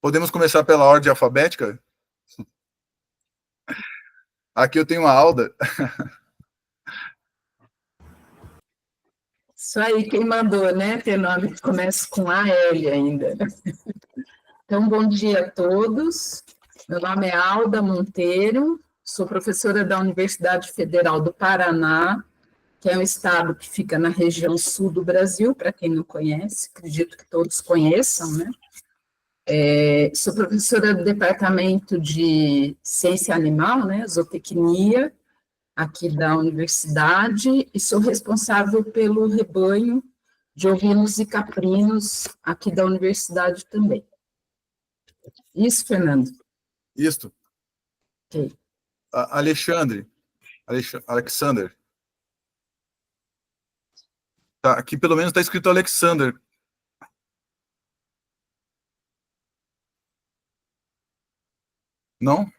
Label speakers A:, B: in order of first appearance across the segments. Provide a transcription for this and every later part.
A: Podemos começar pela ordem alfabética? Aqui eu tenho a Alda.
B: Isso aí, quem mandou, né? Ter nome que começa com AL ainda. Então, bom dia a todos. Meu nome é Alda Monteiro, sou professora da Universidade Federal do Paraná, que é um estado que fica na região sul do Brasil, para quem não conhece, acredito que todos conheçam, né? Sou professora do Departamento de Ciência Animal, né, Zootecnia, aqui da universidade, e sou responsável pelo rebanho de ovinos e caprinos aqui da universidade também. Isso, Fernando?
A: Isso.
B: Ok.
A: Alexander. Tá, aqui pelo menos está escrito Alexander. Não?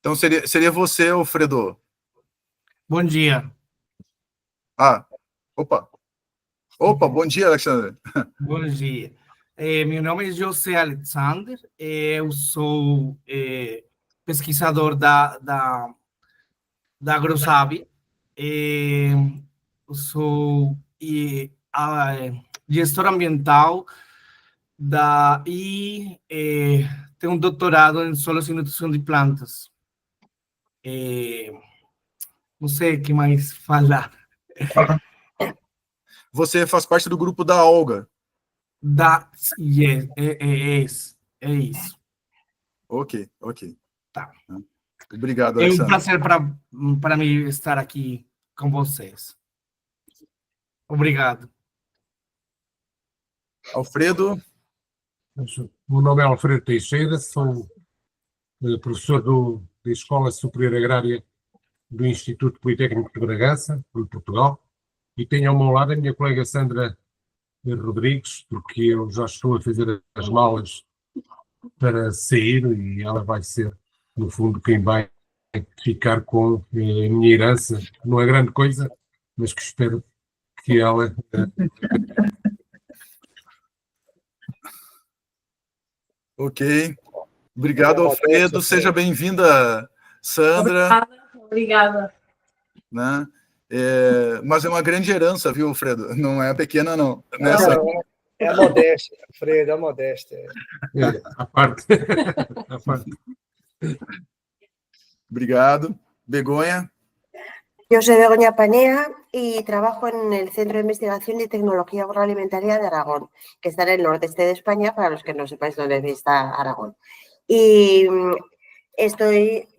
A: Então seria você, Alfredo.
C: Bom dia.
A: Opa, bom dia, Alexander.
C: Bom dia. Meu nome é José Alexander, eu sou pesquisador da AgroSabe, eu sou gestor ambiental e tenho um doutorado em solos e nutrição de plantas. Não sei o que mais falar.
A: Você faz parte do grupo da Olga.
C: É isso.
A: Ok.
C: Tá.
A: Obrigado,
C: É
A: Alexandre.
C: um prazer para mim estar aqui com vocês. Obrigado.
A: Alfredo.
D: O meu nome é Alfredo Teixeira, sou professor da Escola Superior Agrária do Instituto Politécnico de Bragança, em Portugal, e tenho ao meu lado a minha colega Sandra Rodrigues, porque eu já estou a fazer as malas para sair e ela vai ser, no fundo, quem vai ficar com a minha herança. Não é grande coisa, mas que espero que ela...
A: Ok. Obrigado, Alfredo. Seja bem-vinda, Sandra.
E: Obrigada.
A: Né? Mas é uma grande herança, viu, Alfredo? Não é pequena, não.
F: É a modéstia, Alfredo, é a modéstia.
D: A parte.
A: Obrigado. Begonha.
G: Yo soy Begoña Panea y trabajo en el Centro de Investigación y Tecnología Agroalimentaria de Aragón, que está en el nordeste de España, para los que no sepáis dónde está Aragón. Y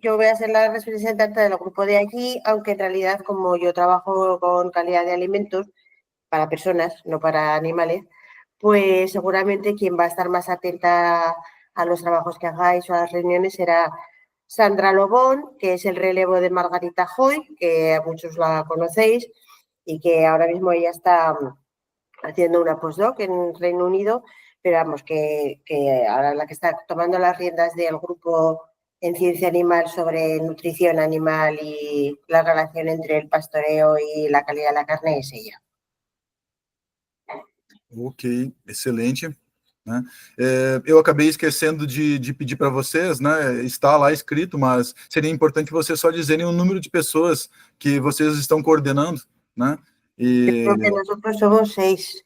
G: yo voy a ser la representante del grupo de allí, aunque en realidad, como yo trabajo con calidad de alimentos para personas, no para animales, pues seguramente quien va a estar más atenta a los trabajos que hagáis o a las reuniones será Sandra Lobón, que es el relevo de Margarita Hoy, que a muchos la conocéis, y que ahora mismo ella está haciendo una postdoc en Reino Unido, pero vamos, que ahora la que está tomando las riendas del grupo en ciencia animal sobre nutrición animal y la relación entre el pastoreo y la calidad de la carne es ella.
A: Ok, excelente. Né? Eu acabei esquecendo de pedir para vocês, né? Está lá escrito, mas seria importante vocês só dizerem o número de pessoas que vocês estão coordenando, né?
G: Porque nosotros somos 6.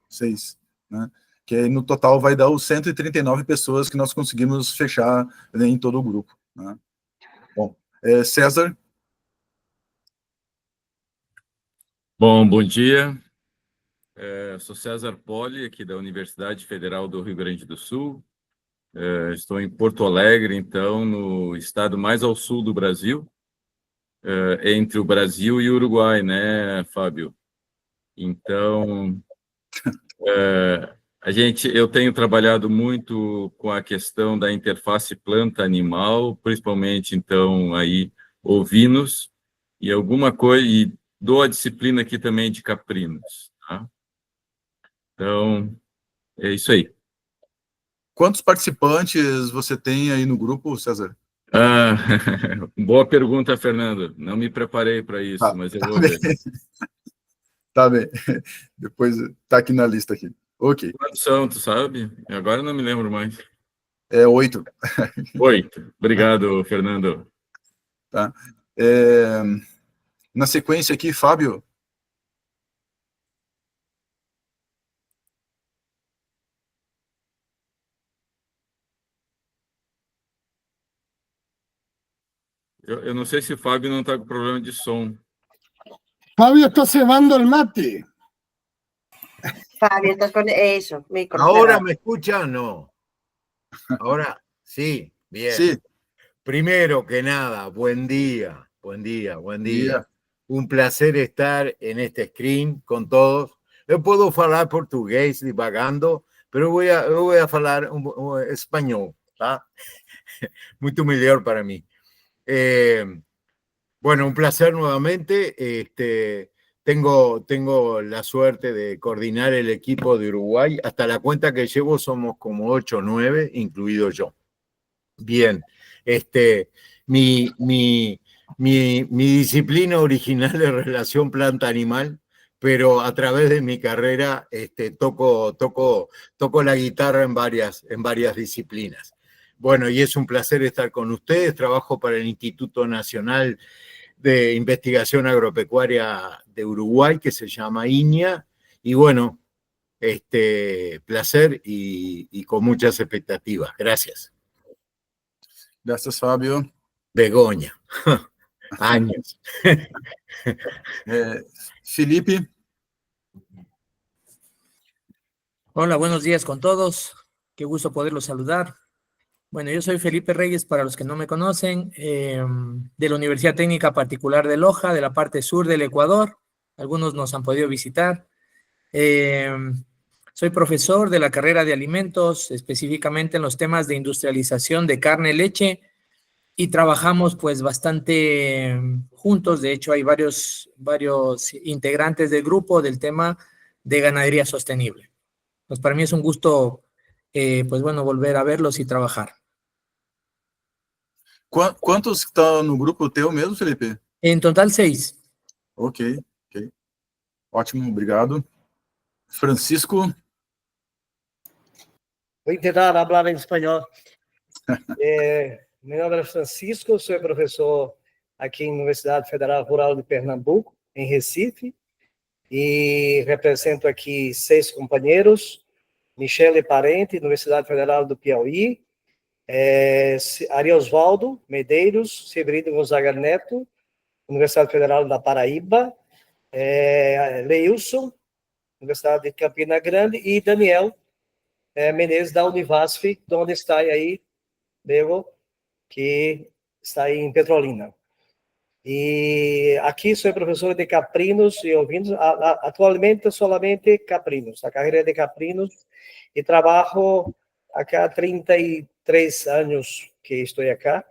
A: 6, né? Que aí no total vai dar os 139 pessoas que nós conseguimos fechar, né, em todo o grupo. Né? Bom, César.
H: Bom dia. Sou César Poli, aqui da Universidade Federal do Rio Grande do Sul. Estou em Porto Alegre, então, no estado mais ao sul do Brasil, entre o Brasil e o Uruguai, né, Fábio? Então, eu tenho trabalhado muito com a questão da interface planta-animal, principalmente, então, aí, ovinos, e alguma coisa, e dou a disciplina aqui também de caprinos, tá? Então, é isso aí.
A: Quantos participantes você tem aí no grupo, César?
H: Boa pergunta, Fernando. Não me preparei para isso, mas eu vou ver.
A: Tá bem. Depois tá aqui na lista aqui. Ok.
H: Quantos são, tu sabe? Agora eu não me lembro mais.
A: É 8.
H: 8. Obrigado, Fernando.
A: Tá? Na sequência aqui, Fábio.
H: Eu não sei se o Fábio não está com problema de som.
E: Fabio está cebando el mate.
G: Fabio, estás con eso, micro
I: ¿Ahora
G: cerrado.
I: me escuchan? No. Ahora sí, bien.
A: Sí.
I: Primero que nada, buen día, buen día, buen día.
A: Yeah.
I: Un placer estar en este screen con todos. Eu puedo falar português divagando, pero eu vou falar espanhol, tá? Muito melhor para mí. Bueno, un placer nuevamente. Tengo la suerte de coordinar el equipo de Uruguay. Hasta la cuenta que llevo somos como 8 o 9, incluido yo. Bien, mi disciplina original es relación planta-animal, pero a través de mi carrera toco la guitarra en varias disciplinas. Bueno, y es un placer estar con ustedes. Trabajo para el Instituto Nacional de Investigación Agropecuaria de Uruguay, que se llama INIA, y bueno, placer y con muchas expectativas. Gracias.
A: Gracias, Fábio.
I: Begoña. Años.
A: Felipe.
J: Hola, buenos días con todos. Qué gusto poderlos saludar. Bueno, yo soy Felipe Reyes, para los que no me conocen, de la Universidad Técnica Particular de Loja, de la parte sur del Ecuador. Algunos nos han podido visitar. Soy profesor de la carrera de alimentos, específicamente en los temas de industrialización de carne, leche, y trabajamos pues bastante juntos. De hecho, hay varios integrantes del grupo del tema de ganadería sostenible. Pues para mí es un gusto, pues bueno, volver a verlos y trabajar.
A: Quantos estão no grupo teu mesmo, Felipe?
J: En total 6.
A: Ok. Ótimo, obrigado. Francisco.
F: Voy a intentar hablar en español. Mi nombre es Francisco, soy profesor aquí en la Universidad Federal Rural de Pernambuco, en Recife, y represento aquí 6 compañeros: Michele Parente, Universidad Federal do Piauí, Ariosvaldo Medeiros Severino Gonzaga Neto, Universidad Federal da Paraíba, Leilson, Universidade de Campina Grande, e Daniel Menezes, da Univasf, onde está aí, Bego, que está aí em Petrolina. E aqui sou professor de caprinos e ovinos, atualmente solamente caprinos, a carreira é de caprinos, e trabalho acá há 33 anos que estou acá.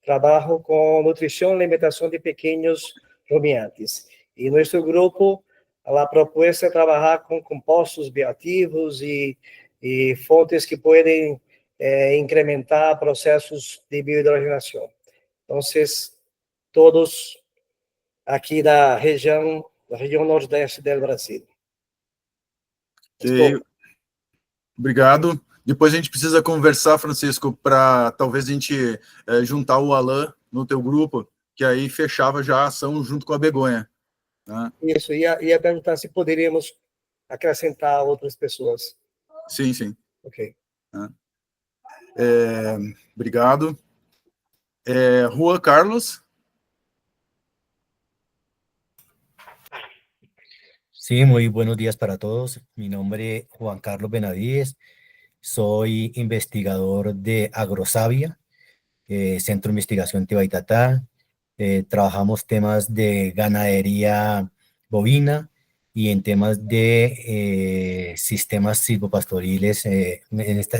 F: Trabalho com nutrição e alimentação de pequenos rumiantes. E nosso grupo, a proposta é trabalhar com compostos bioativos e fontes que podem incrementar processos de biohidrogenação. Então, todos aqui da região nordeste do Brasil.
A: Ok. Obrigado. Depois a gente precisa conversar, Francisco, para talvez a gente juntar o Alan no teu grupo, que aí fechava já a ação junto com a Begonha. Né?
F: Isso, ia perguntar se poderíamos acrescentar outras pessoas.
A: Sim.
F: Ok.
A: Obrigado. Juan Carlos.
K: Sí, muy buenos días para todos. Mi nombre es Juan Carlos Benavides. Soy investigador de Agrosavia, Centro de Investigación Tibaitatá. Trabajamos temas de ganadería bovina y en temas de sistemas silvopastoriles, en esta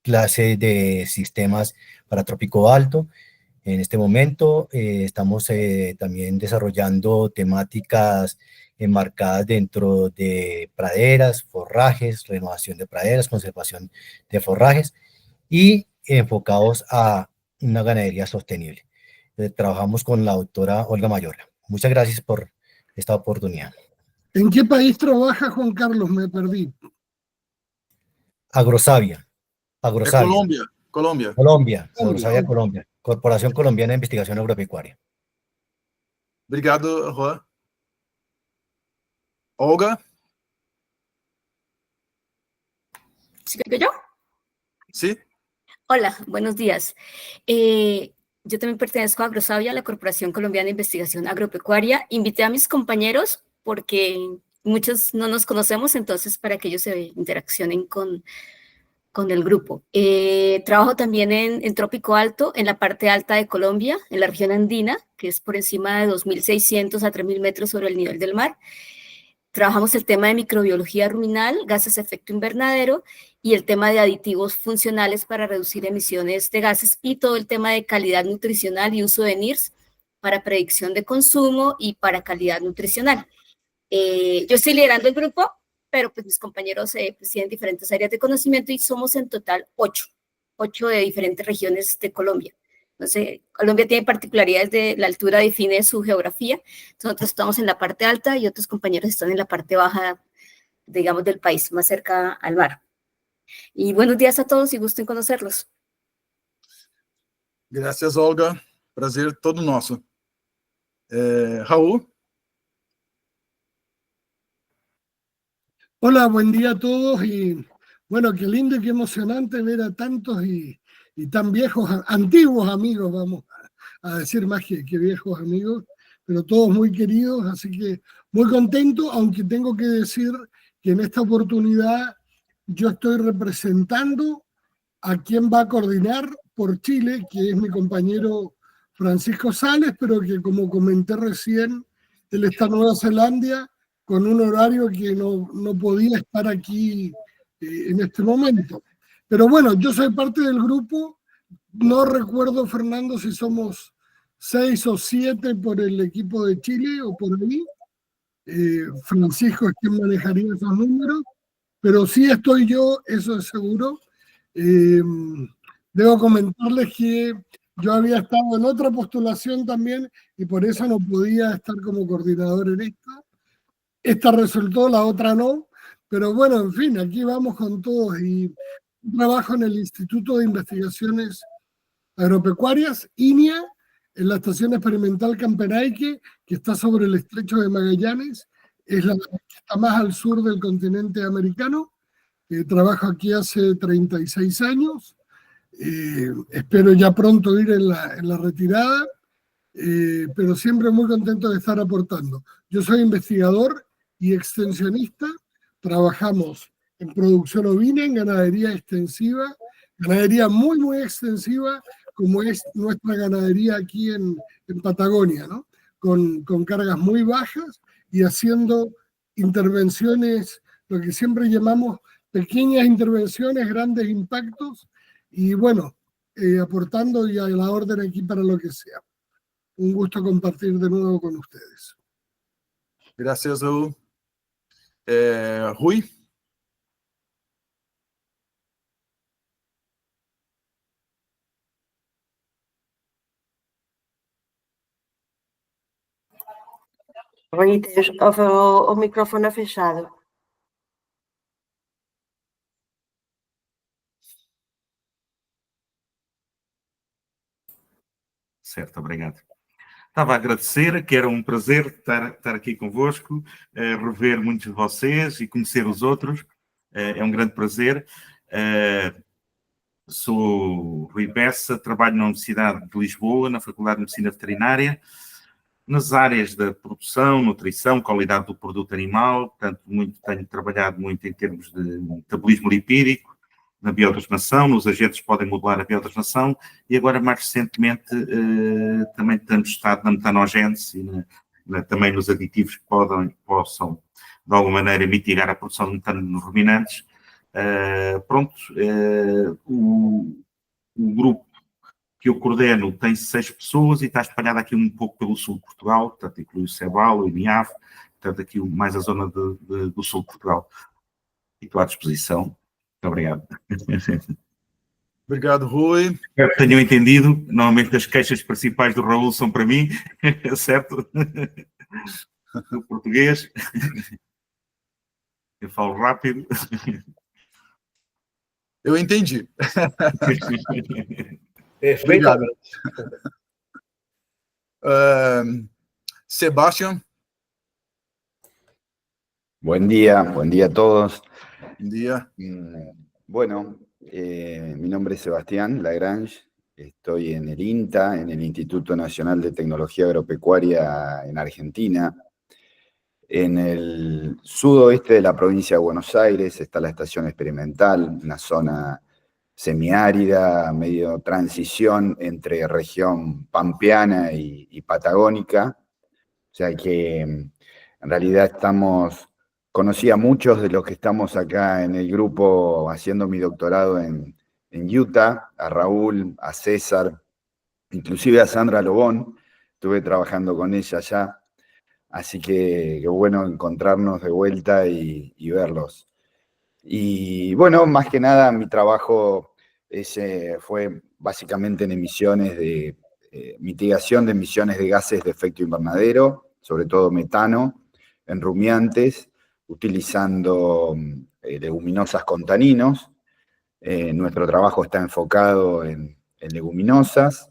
K: clase de sistemas para trópico alto. En este momento estamos también desarrollando temáticas enmarcadas dentro de praderas, forrajes, renovación de praderas, conservación de forrajes y enfocados a una ganadería sostenible. Trabajamos con la doctora Olga Mayorga. Muchas gracias por esta oportunidad.
E: ¿En qué país trabaja Juan Carlos? Me perdí.
K: Agrosavia.
A: É
K: Agrosavia.
A: Colômbia. Colômbia.
K: Colombia. Agrosavia Colombia. Corporación Colombiana de Investigación Agropecuaria.
A: Obrigado, Juan. Olga?
L: ¿Sigo yo?
A: Sí.
L: Hola, buenos días. Yo también pertenezco a Agrosavia, la Corporación Colombiana de Investigación Agropecuaria. Invité a mis compañeros porque muchos no nos conocemos, entonces para que ellos se interaccionen con el grupo. Trabajo también en Trópico Alto, en la parte alta de Colombia, en la región andina, que es por encima de 2.600 a 3.000 metros sobre el nivel del mar. Trabajamos el tema de microbiología ruminal, gases de efecto invernadero y el tema de aditivos funcionales para reducir emisiones de gases y todo el tema de calidad nutricional y uso de NIRS para predicción de consumo y para calidad nutricional. Yo estoy liderando el grupo, pero pues mis compañeros pues tienen diferentes áreas de conocimiento y somos en total 8 de diferentes regiones de Colombia. Entonces, Colombia tiene particularidades de la altura, define su geografía. Nosotros estamos en la parte alta y otros compañeros están en la parte baja, digamos, del país, más cerca al mar. Y buenos días a todos y gusto en conocerlos.
A: Gracias, Olga. Prazer todo nosso. Raúl?
E: Hola, buen día a todos y bueno, qué lindo y qué emocionante ver a tantos y tan viejos, antiguos amigos, vamos a decir más que viejos amigos, pero todos muy queridos, así que muy contento, aunque tengo que decir que en esta oportunidad yo estoy representando a quien va a coordinar por Chile, que es mi compañero Francisco Sales, pero que como comenté recién, él está en Nueva Zelanda con un horario que no podía estar aquí en este momento. Pero bueno, yo soy parte del grupo, no recuerdo, Fernando, si somos 6 o 7 por el equipo de Chile o por ahí. Francisco es quien manejaría esos números, pero sí estoy yo, eso es seguro. Debo comentarles que yo había estado en otra postulación también y por eso no podía estar como coordinador en esta. Esta resultó, la otra no, pero bueno, en fin, aquí vamos con todos y trabajo en el Instituto de Investigaciones Agropecuarias, INIA, en la Estación Experimental Camperaique, que está sobre el Estrecho de Magallanes, es la que está más al sur del continente americano. Trabajo aquí hace 36 años, espero ya pronto ir en la retirada, pero siempre muy contento de estar aportando. Yo soy investigador y extensionista, trabajamos en producción ovina, en ganadería extensiva, ganadería muy, muy extensiva, como es nuestra ganadería aquí en Patagonia, ¿no? Con cargas muy bajas y haciendo intervenciones, lo que siempre llamamos pequeñas intervenciones, grandes impactos, y bueno, aportando y a la orden aquí para lo que sea. Un gusto compartir de nuevo con ustedes.
A: Gracias, Raúl. Rui?
G: Rui, tens o micrófono fechado.
M: Certo, obrigado. Estava a agradecer, que era um prazer estar aqui convosco, rever muitos de vocês e conhecer os outros. É um grande prazer. Sou Rui Bessa, trabalho na Universidade de Lisboa, na Faculdade de Medicina Veterinária, nas áreas da produção, nutrição, qualidade do produto animal. Portanto, tenho trabalhado muito em termos de metabolismo lipídico, na biotransformação, nos agentes que podem modular a biotransformação e agora, mais recentemente, também temos estado na metanogênese e também nos aditivos que possam, de alguma maneira, mitigar a produção de metano nos ruminantes. O grupo que eu coordeno tem 6 pessoas e está espalhado aqui um pouco pelo sul de Portugal, portanto, inclui o Sebal, o INIAF, portanto, aqui mais a zona do sul de Portugal. E estou à disposição. Muito obrigado.
A: Obrigado, Rui.
M: Espero que tenham entendido. Normalmente as queixas principais do Raul são para mim, certo? do português. Eu falo rápido.
A: Eu entendi.
F: Perfeito.
A: Sebastián.
N: Buen día a todos.
A: Buen día.
N: Bueno, mi nombre es Sebastián Lagrange, estoy en el INTA, en el Instituto Nacional de Tecnología Agropecuaria en Argentina. En el sudoeste de la provincia de Buenos Aires está la estación experimental, una zona semiárida, medio transición entre región pampeana y patagónica. O sea que en realidad conocí a muchos de los que estamos acá en el grupo haciendo mi doctorado en Utah, a Raúl, a César, inclusive a Sandra Lobón, estuve trabajando con ella allá. Así que qué bueno encontrarnos de vuelta y verlos. Y bueno, más que nada mi trabajo fue básicamente en emisiones de mitigación de emisiones de gases de efecto invernadero, sobre todo metano, en rumiantes, utilizando leguminosas con taninos. Nuestro trabajo está enfocado en leguminosas,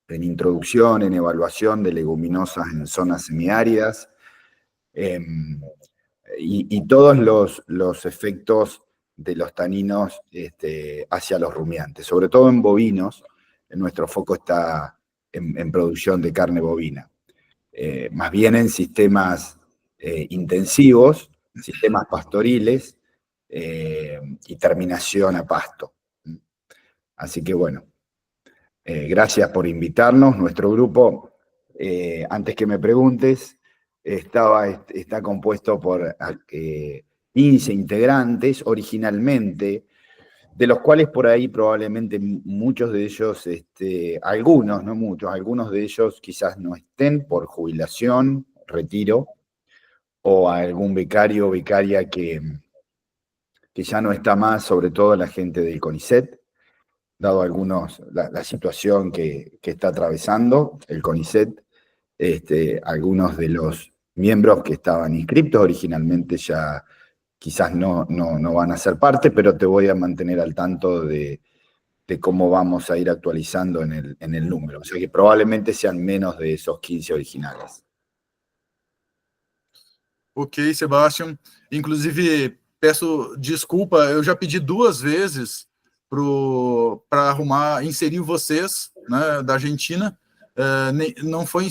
N: en introducción, en evaluación de leguminosas en zonas semiáridas, y todos los efectos de los taninos hacia los rumiantes, sobre todo en bovinos. Nuestro foco está en producción de carne bovina, más bien en sistemas intensivos, sistemas pastoriles y terminación a pasto. Así que bueno, gracias por invitarnos. Nuestro grupo, antes que me preguntes, está compuesto por 15 integrantes originalmente, de los cuales por ahí probablemente muchos de ellos, algunos, no muchos, algunos de ellos quizás no estén por jubilación, retiro, o algún becario o becaria que ya no está más, sobre todo la gente del CONICET, dado la situación que está atravesando el CONICET. Algunos de los miembros que estaban inscriptos originalmente ya quizás no van a ser parte, pero te voy a mantener al tanto de cómo vamos a ir actualizando en el número. O sea que probablemente sean menos de esos 15 originales.
A: Ok, Sebastián. Inclusive, peço desculpa, eu já pedi 2 vezes para inserir vocês, né, da Argentina. Não foi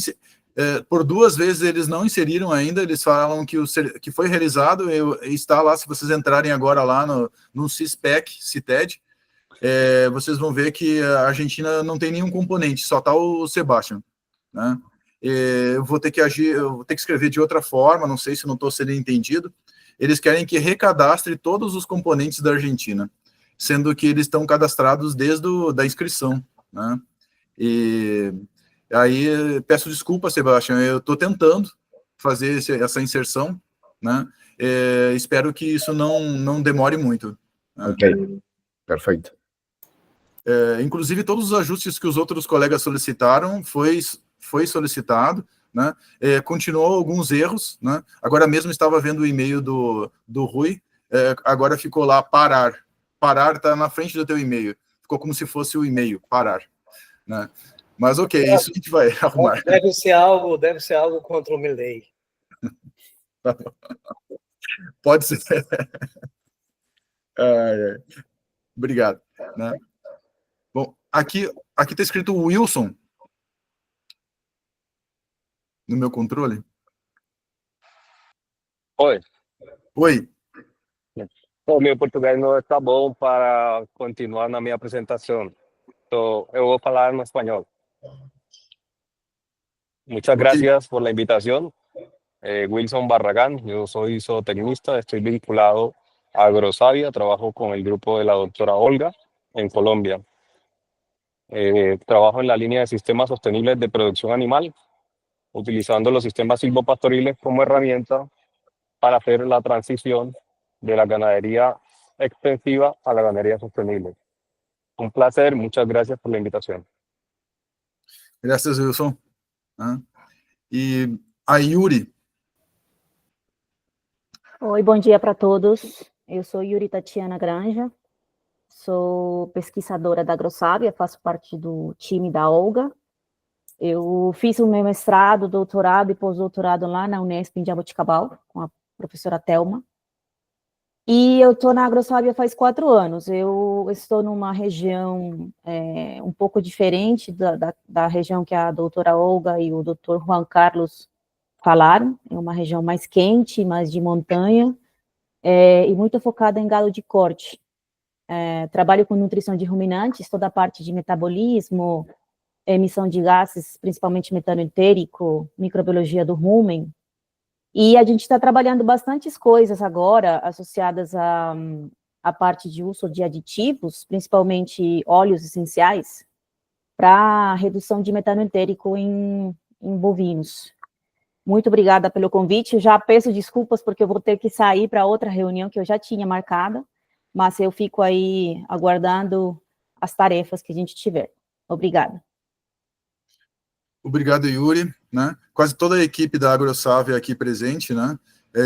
A: por 2 vezes eles não inseriram ainda. Eles falam que foi realizado, está lá. Se vocês entrarem agora lá no CITED, vocês vão ver que a Argentina não tem nenhum componente, só está o Sebastián, né? Eu vou ter que escrever de outra forma, não sei se não estou sendo entendido. Eles querem que recadastre todos os componentes da Argentina, sendo que eles estão cadastrados desde da inscrição, né? E aí, peço desculpa, Sebastián, eu estou tentando fazer essa inserção, né? Espero que isso não demore muito, né?
N: Ok, perfeito.
A: Inclusive, todos os ajustes que os outros colegas solicitaram foi solicitado, né? Continuou alguns erros, né? Agora mesmo estava vendo o e-mail do Rui, agora ficou lá parar. Parar está na frente do teu e-mail. Ficou como se fosse o e-mail, parar, né? Mas ok, isso a gente vai arrumar.
F: Deve ser algo contra o Milley.
A: Pode ser. Obrigado, né? Bom, aqui está escrito Wilson no meu controle.
O: Oi.
A: Oi.
O: O meu português não está bom para continuar na minha apresentação. Então, eu vou falar en español. Muchas gracias por la invitación. Wilson Barragán, yo soy zootecnista, estoy vinculado a Agrosavia, trabajo con el grupo de la doctora Olga en Colombia. Trabajo en la línea de sistemas sostenibles de producción animal, utilizando los sistemas silvopastoriles como herramienta para hacer la transición de la ganadería extensiva a la ganadería sostenible. Un placer, muchas gracias por la invitación.
A: Gracias, Wilson. E a Yuri,
P: Oi, bom dia para todos. Eu sou Yuri Tatiana Granja, sou pesquisadora da AgroSábia, faço parte do time da Olga. Eu fiz o meu mestrado, doutorado e pós-doutorado lá na Unesp em Jaboticabal, com a professora Thelma. E eu estou na AgroSábia faz 4 anos. Eu estou numa região um pouco diferente da região que a doutora Olga e o doutor Juan Carlos falaram. É uma região mais quente, mais de montanha, e muito focada em gado de corte. Trabalho com nutrição de ruminantes, toda a parte de metabolismo, emissão de gases, principalmente metano entérico, microbiologia do rumen. E a gente está trabalhando bastantes coisas agora associadas à parte de uso de aditivos, principalmente óleos essenciais, para redução de metano entérico em bovinos. Muito obrigada pelo convite. Eu já peço desculpas porque eu vou ter que sair para outra reunião que eu já tinha marcada, mas eu fico aí aguardando as tarefas que a gente tiver. Obrigada.
A: Obrigado, Yuri, né? Quase toda a equipe da AgroSábia aqui presente, né?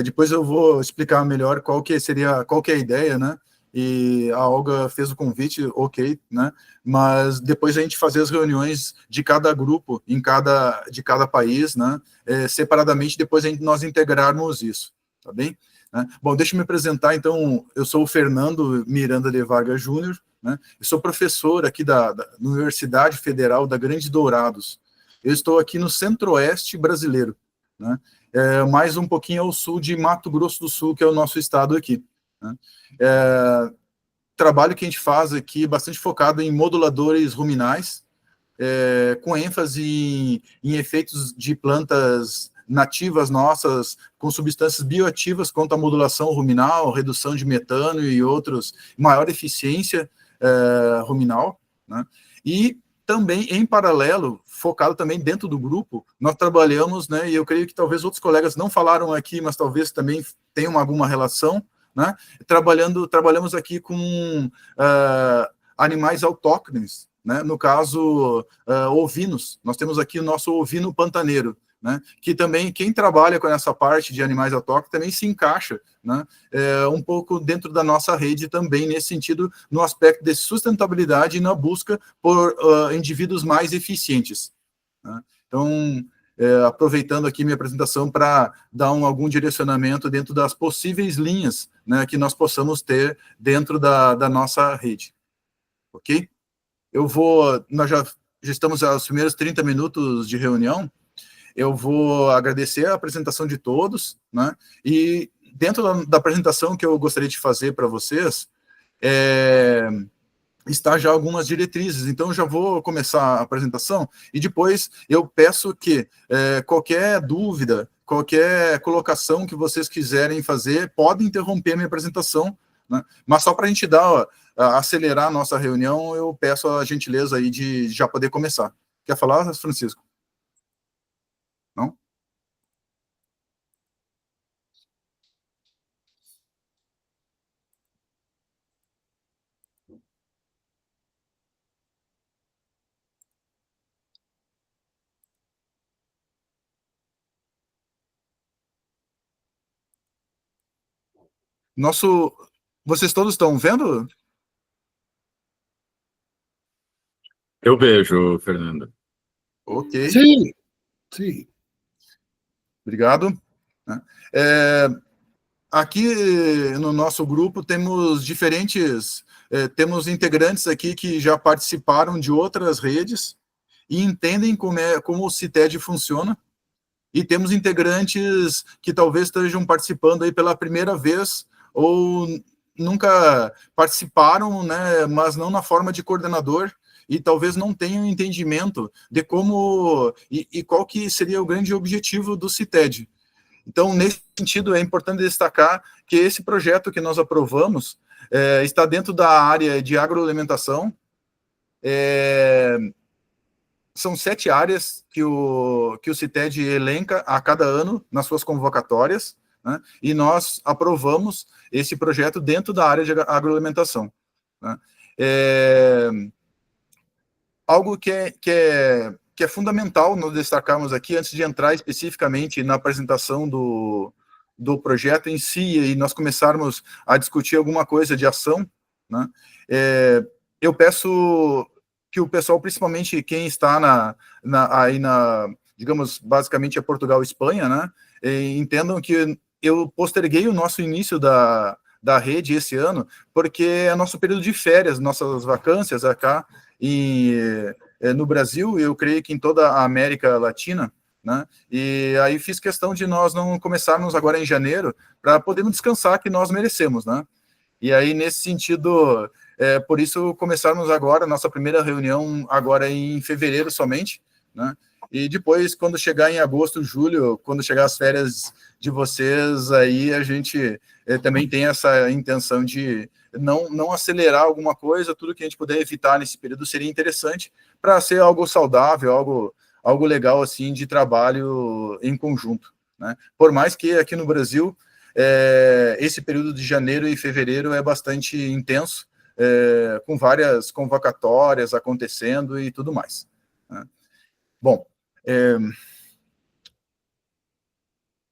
A: Depois eu vou explicar melhor qual que é a ideia, né? E a Olga fez o convite, ok, né? Mas depois a gente fazer as reuniões de cada grupo, de cada país, né? Separadamente, depois nós integrarmos isso, tá bem? Né? Bom, deixa eu me apresentar, então, eu sou o Fernando Miranda de Vargas Júnior, né? Eu sou professor aqui da Universidade Federal da Grande Dourados. Eu estou aqui no centro-oeste brasileiro, né? Mais um pouquinho ao sul de Mato Grosso do Sul, que é o nosso estado aqui, né? Trabalho que a gente faz aqui bastante focado em moduladores ruminais, com ênfase em efeitos de plantas nativas nossas, com substâncias bioativas contra a modulação ruminal, redução de metano e outros, maior eficiência ruminal, né? E também, em paralelo, focado também dentro do grupo, nós trabalhamos, né, e eu creio que talvez outros colegas não falaram aqui, mas talvez também tenham alguma relação, né, trabalhamos aqui com animais autóctones, né, no caso, ovinos. Nós temos aqui o nosso ovino pantaneiro, né, que também, quem trabalha com essa parte de animais autóctones também se encaixa, né, um pouco dentro da nossa rede também, nesse sentido, no aspecto de sustentabilidade e na busca por indivíduos mais eficientes, né. Então, aproveitando aqui minha apresentação para dar algum direcionamento dentro das possíveis linhas, né, que nós possamos ter dentro da nossa rede, ok? Nós já estamos aos primeiros 30 minutos de reunião. Eu vou agradecer a apresentação de todos, né? E dentro da apresentação que eu gostaria de fazer para vocês, está já algumas diretrizes. Então, eu já vou começar a apresentação e depois eu peço que qualquer dúvida, qualquer colocação que vocês quiserem fazer, podem interromper a minha apresentação, né? Mas só para a gente acelerar a nossa reunião, eu peço a gentileza aí de já poder começar. Quer falar, Francisco? Não? Vocês todos estão vendo?
H: Eu vejo, Fernando.
A: Ok.
E: Sim, sim.
A: Obrigado. Aqui no nosso grupo temos temos integrantes aqui que já participaram de outras redes e entendem como o CITED funciona, e temos integrantes que talvez estejam participando aí pela primeira vez ou nunca participaram, né, mas não na forma de coordenador, e talvez não tenham entendimento de como e qual que seria o grande objetivo do CITED. Então, nesse sentido, é importante destacar que esse projeto que nós aprovamos está dentro da área de agroalimentação. São 7 áreas que o CITED elenca a cada ano nas suas convocatórias, né? E nós aprovamos esse projeto dentro da área de agroalimentação, né? Algo que é fundamental nós destacarmos aqui, antes de entrar especificamente na apresentação do do projeto em si e nós começarmos a discutir alguma coisa de ação, né, eu peço que o pessoal, principalmente quem está digamos, basicamente Portugal e Espanha, né, entendam que eu posterguei o nosso início da rede esse ano, porque é nosso período de férias, nossas vacâncias acá no Brasil, eu creio que em toda a América Latina, né, e aí fiz questão de nós não começarmos agora em janeiro, para podermos descansar, que nós merecemos, né, e aí nesse sentido, por isso começarmos agora, nossa primeira reunião agora em fevereiro somente, né, e depois, quando chegar em agosto, julho, quando chegar as férias de vocês, aí a gente também tem essa intenção de não acelerar alguma coisa, tudo que a gente puder evitar nesse período seria interessante, para ser algo saudável, algo legal, assim, de trabalho em conjunto, né? Por mais que aqui no Brasil, esse período de janeiro e fevereiro é bastante intenso, com várias convocatórias acontecendo e tudo mais, né? Bom,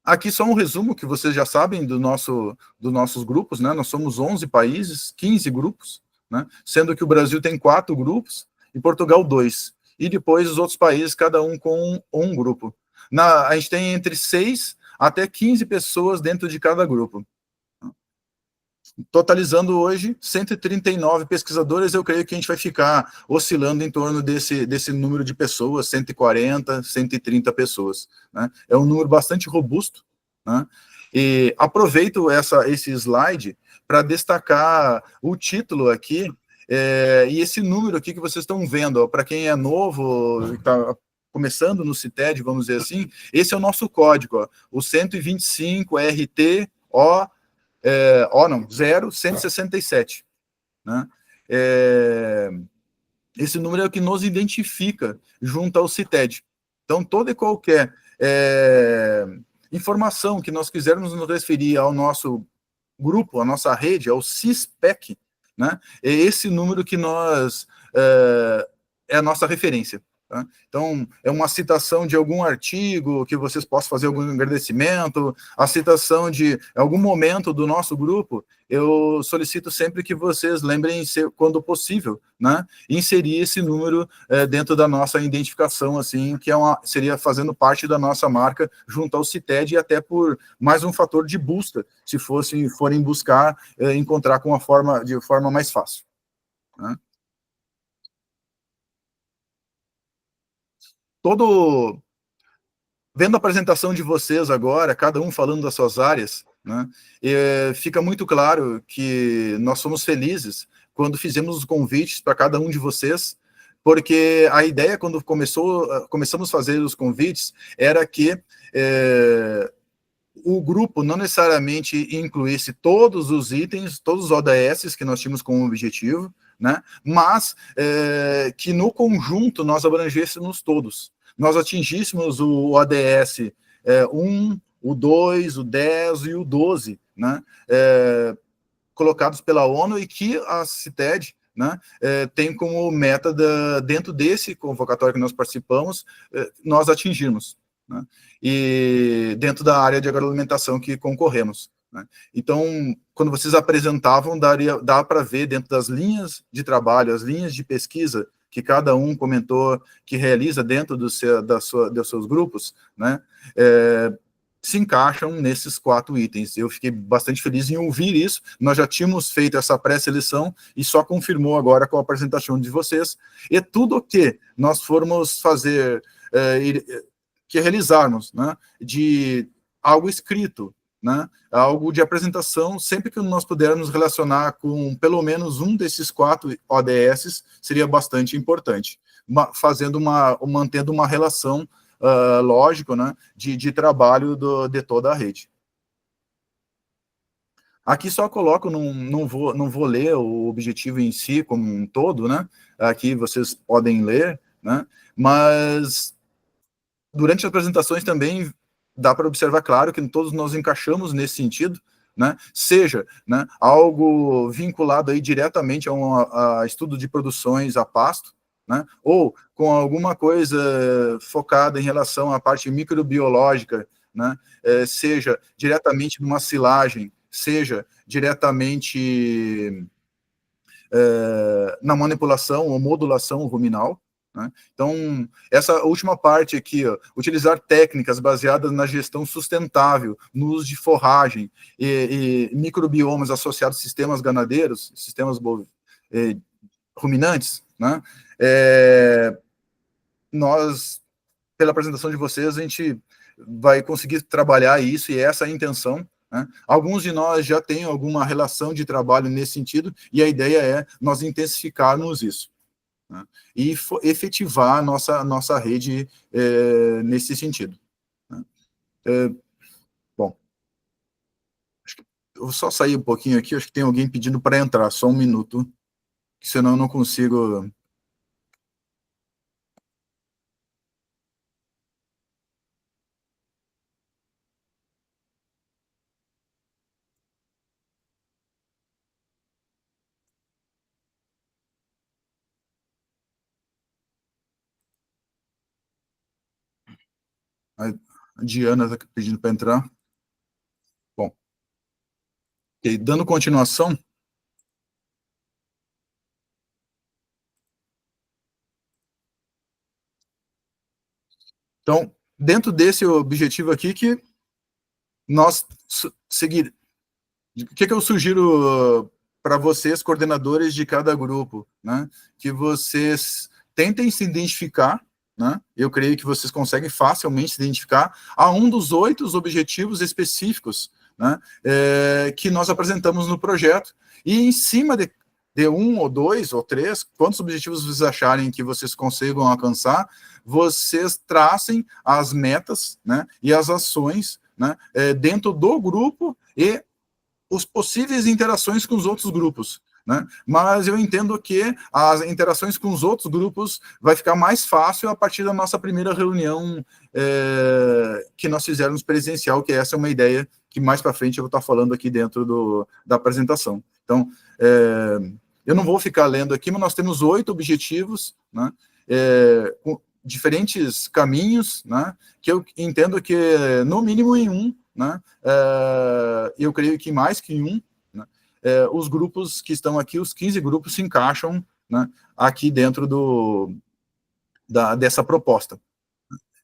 A: aqui só um resumo que vocês já sabem dos nossos grupos, né? Nós somos 11 países, 15 grupos, né? Sendo que o Brasil tem 4 grupos e Portugal 2. E depois os outros países, cada um com um grupo. A gente tem entre 6 até 15 pessoas dentro de cada grupo. Totalizando hoje 139 pesquisadores, eu creio que a gente vai ficar oscilando em torno desse número de pessoas, 140, 130 pessoas, né? É um número bastante robusto, né? E aproveito esse slide para destacar o título aqui, e esse número aqui que vocês estão vendo, para quem é novo, está começando no CITED, vamos dizer assim, esse é o nosso código, ó, o 125 RTO 0167, né? Esse número é o que nos identifica junto ao CITED. Então, toda e qualquer informação que nós quisermos nos referir ao nosso grupo, à nossa rede, ao CISPEC, né? É esse número que é a nossa referência. Tá? Então, é uma citação de algum artigo que vocês possam fazer algum agradecimento, a citação de algum momento do nosso grupo, eu solicito sempre que vocês lembrem, quando possível, né, inserir esse número dentro da nossa identificação, assim, que seria fazendo parte da nossa marca junto ao CITED, e até por mais um fator de busca, se forem buscar, encontrar de forma mais fácil, né? Vendo a apresentação de vocês agora, cada um falando das suas áreas, né, fica muito claro que nós somos felizes quando fizemos os convites para cada um de vocês, porque a ideia, quando começamos a fazer os convites, era que o grupo não necessariamente incluísse todos os itens, todos os ODS que nós tínhamos como objetivo, né, mas que no conjunto nós abrangêssemos todos. Nós atingíssemos o ODS 1, o 2, o 10 e o 12, né, colocados pela ONU, e que a CITED, né, tem como meta, dentro desse convocatório que nós participamos, nós atingirmos, né, e dentro da área de agroalimentação que concorremos, né. Então, quando vocês apresentavam, dá para ver dentro das linhas de trabalho, as linhas de pesquisa que cada um comentou que realiza dentro dos seus grupos, né, se encaixam nesses 4 itens. Eu fiquei bastante feliz em ouvir isso. Nós já tínhamos feito essa pré-seleção e só confirmou agora com a apresentação de vocês. E tudo o que nós formos fazer, que realizarmos, né, de algo escrito, né, algo de apresentação, sempre que nós pudermos relacionar com pelo menos um desses 4 ODS, seria bastante importante, mantendo uma relação, lógico, né, de trabalho de toda a rede. Aqui só coloco, não vou ler o objetivo em si como um todo, né, aqui vocês podem ler, né, mas durante as apresentações também dá para observar, claro, que todos nós encaixamos nesse sentido, né? Seja, né, algo vinculado aí diretamente a estudo de produções a pasto, né, ou com alguma coisa focada em relação à parte microbiológica, né, seja diretamente numa silagem, seja diretamente na manipulação ou modulação ruminal, né? Então, essa última parte aqui, ó, utilizar técnicas baseadas na gestão sustentável, no uso de forragem e microbiomas associados a sistemas ganadeiros, sistemas ruminantes, né? Nós, pela apresentação de vocês, a gente vai conseguir trabalhar isso, e essa é a intenção, né? Alguns de nós já têm alguma relação de trabalho nesse sentido, e a ideia é nós intensificarmos isso, né? E efetivar a nossa rede nesse sentido, né? Bom, eu vou só sair um pouquinho aqui, acho que tem alguém pedindo para entrar, só um minuto, senão eu não consigo... A Diana está pedindo para entrar. Bom, okay, dando continuação, então, dentro desse objetivo aqui que nós seguir, o que eu sugiro para vocês, coordenadores de cada grupo, né? Que vocês tentem se identificar, né? Eu creio que vocês conseguem facilmente se identificar a um dos 8 objetivos específicos, né? Que nós apresentamos no projeto, e em cima de 1 ou 2 ou 3, quantos objetivos vocês acharem que vocês consigam alcançar, vocês tracem as metas, né? E as ações, né? Dentro do grupo e os possíveis interações com os outros grupos, né? Mas eu entendo que as interações com os outros grupos vai ficar mais fácil a partir da nossa primeira reunião que nós fizemos presencial, que essa é uma ideia que mais para frente eu vou estar falando aqui dentro da apresentação. Então, eu não vou ficar lendo aqui, mas nós temos 8 objetivos, né? Com diferentes caminhos, né? Que eu entendo que, no mínimo em um, né? Eu creio que mais que em um, né? Os grupos que estão aqui, os 15 grupos, se encaixam, né? Aqui dentro dessa proposta.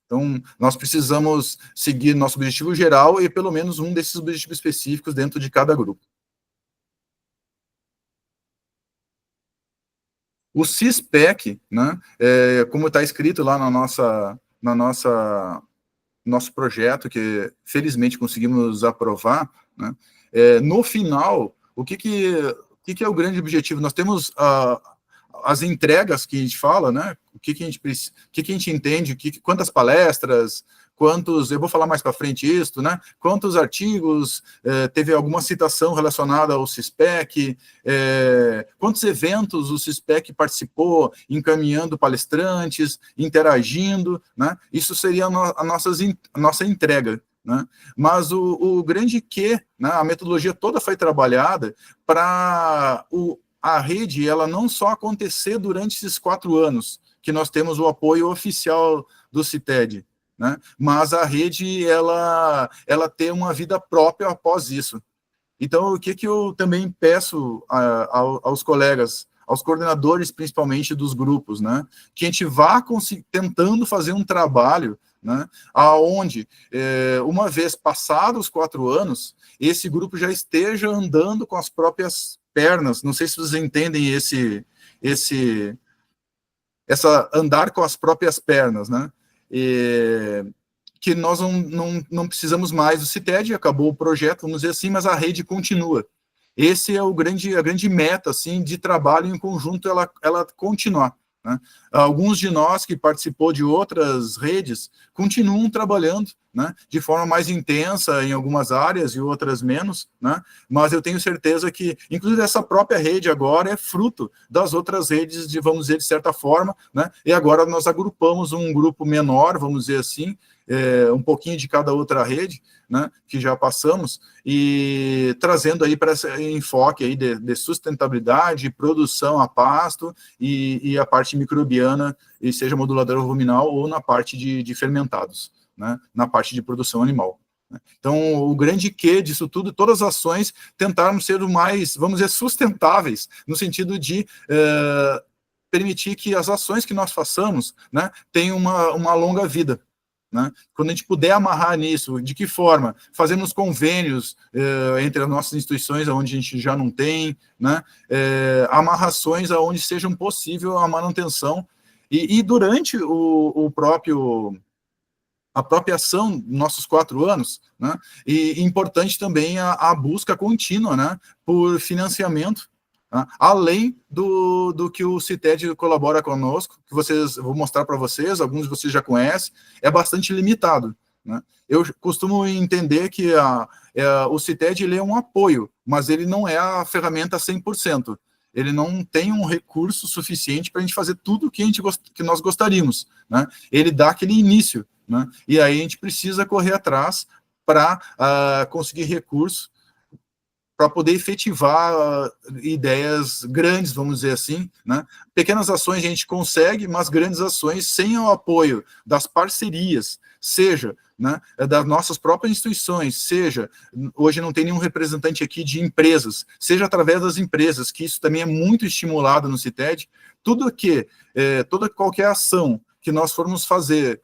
A: Então, nós precisamos seguir nosso objetivo geral e pelo menos um desses objetivos específicos dentro de cada grupo. O CISPEC, né, como está escrito lá nosso projeto, que felizmente conseguimos aprovar, né, no final, o que é o grande objetivo? Nós temos as entregas que a gente fala, né, o que a gente entende, quantas palestras, eu vou falar mais para frente isso, né, quantos artigos, teve alguma citação relacionada ao CISPEC, quantos eventos o CISPEC participou, encaminhando palestrantes, interagindo, né, isso seria a nossa entrega, né, mas o grande né, a metodologia toda foi trabalhada para a rede, ela não só acontecer durante esses 4 anos, que nós temos o apoio oficial do CITED, né? Mas a rede, ela ter uma vida própria após isso. Então, o que eu também peço aos colegas, aos coordenadores, principalmente dos grupos, né? Que a gente vá tentando fazer um trabalho, né? Aonde, uma vez passados os 4 anos, esse grupo já esteja andando com as próprias pernas. Não sei se vocês entendem essa andar com as próprias pernas, né? Que nós não precisamos mais do CITED, acabou o projeto, vamos dizer assim, mas a rede continua. Esse é a grande meta, assim, de trabalho em conjunto, ela continuar, né? Alguns de nós que participou de outras redes continuam trabalhando, né, de forma mais intensa em algumas áreas e outras menos, né, mas eu tenho certeza que, inclusive, essa própria rede agora é fruto das outras redes, vamos dizer, de certa forma, né, e agora nós agrupamos um grupo menor, vamos dizer assim, um pouquinho de cada outra rede, né, que já passamos, e trazendo aí para esse enfoque aí de sustentabilidade, produção a pasto e a parte microbiana bacteriana, e seja moduladora ruminal ou na parte de fermentados, né, na parte de produção animal. Então, o grande quê disso tudo, todas as ações tentaram ser o mais, vamos dizer, sustentáveis, no sentido de permitir que as ações que nós façamos, né, tenham uma longa vida. Né? Quando a gente puder amarrar nisso, de que forma? Fazemos convênios entre as nossas instituições, onde a gente já não tem, né? Amarrações onde sejam possível a manutenção, e durante a própria ação, nossos 4 anos, né? E importante também a busca contínua, né, por financiamento, né? Além do que o CITED colabora conosco, que vou mostrar para vocês, alguns de vocês já conhecem, é bastante limitado, né? Eu costumo entender que o CITED ele é um apoio, mas ele não é a ferramenta 100%. Ele não tem um recurso suficiente para a gente fazer tudo o que nós gostaríamos, né? Ele dá aquele início, né? E aí a gente precisa correr atrás para conseguir recursos para poder efetivar ideias grandes, vamos dizer assim, né? Pequenas ações a gente consegue, mas grandes ações sem o apoio das parcerias, seja, né, das nossas próprias instituições, seja, hoje não tem nenhum representante aqui de empresas, seja através das empresas, que isso também é muito estimulado no CITED, toda qualquer ação que nós formos fazer,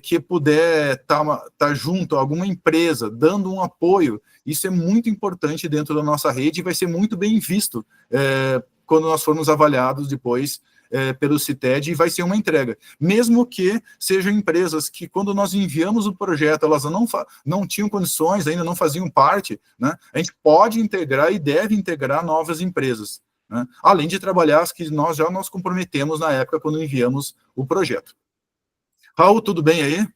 A: que puder estar junto a alguma empresa, dando um apoio, isso é muito importante dentro da nossa rede e vai ser muito bem visto quando nós formos avaliados depois pelo CITED, e vai ser uma entrega. Mesmo que sejam empresas que, quando nós enviamos o projeto, elas não tinham condições, ainda não faziam parte, né? A gente pode integrar e deve integrar novas empresas, né? Além de trabalhar as que nós já nos comprometemos na época quando enviamos o projeto. Raul, tudo bem aí?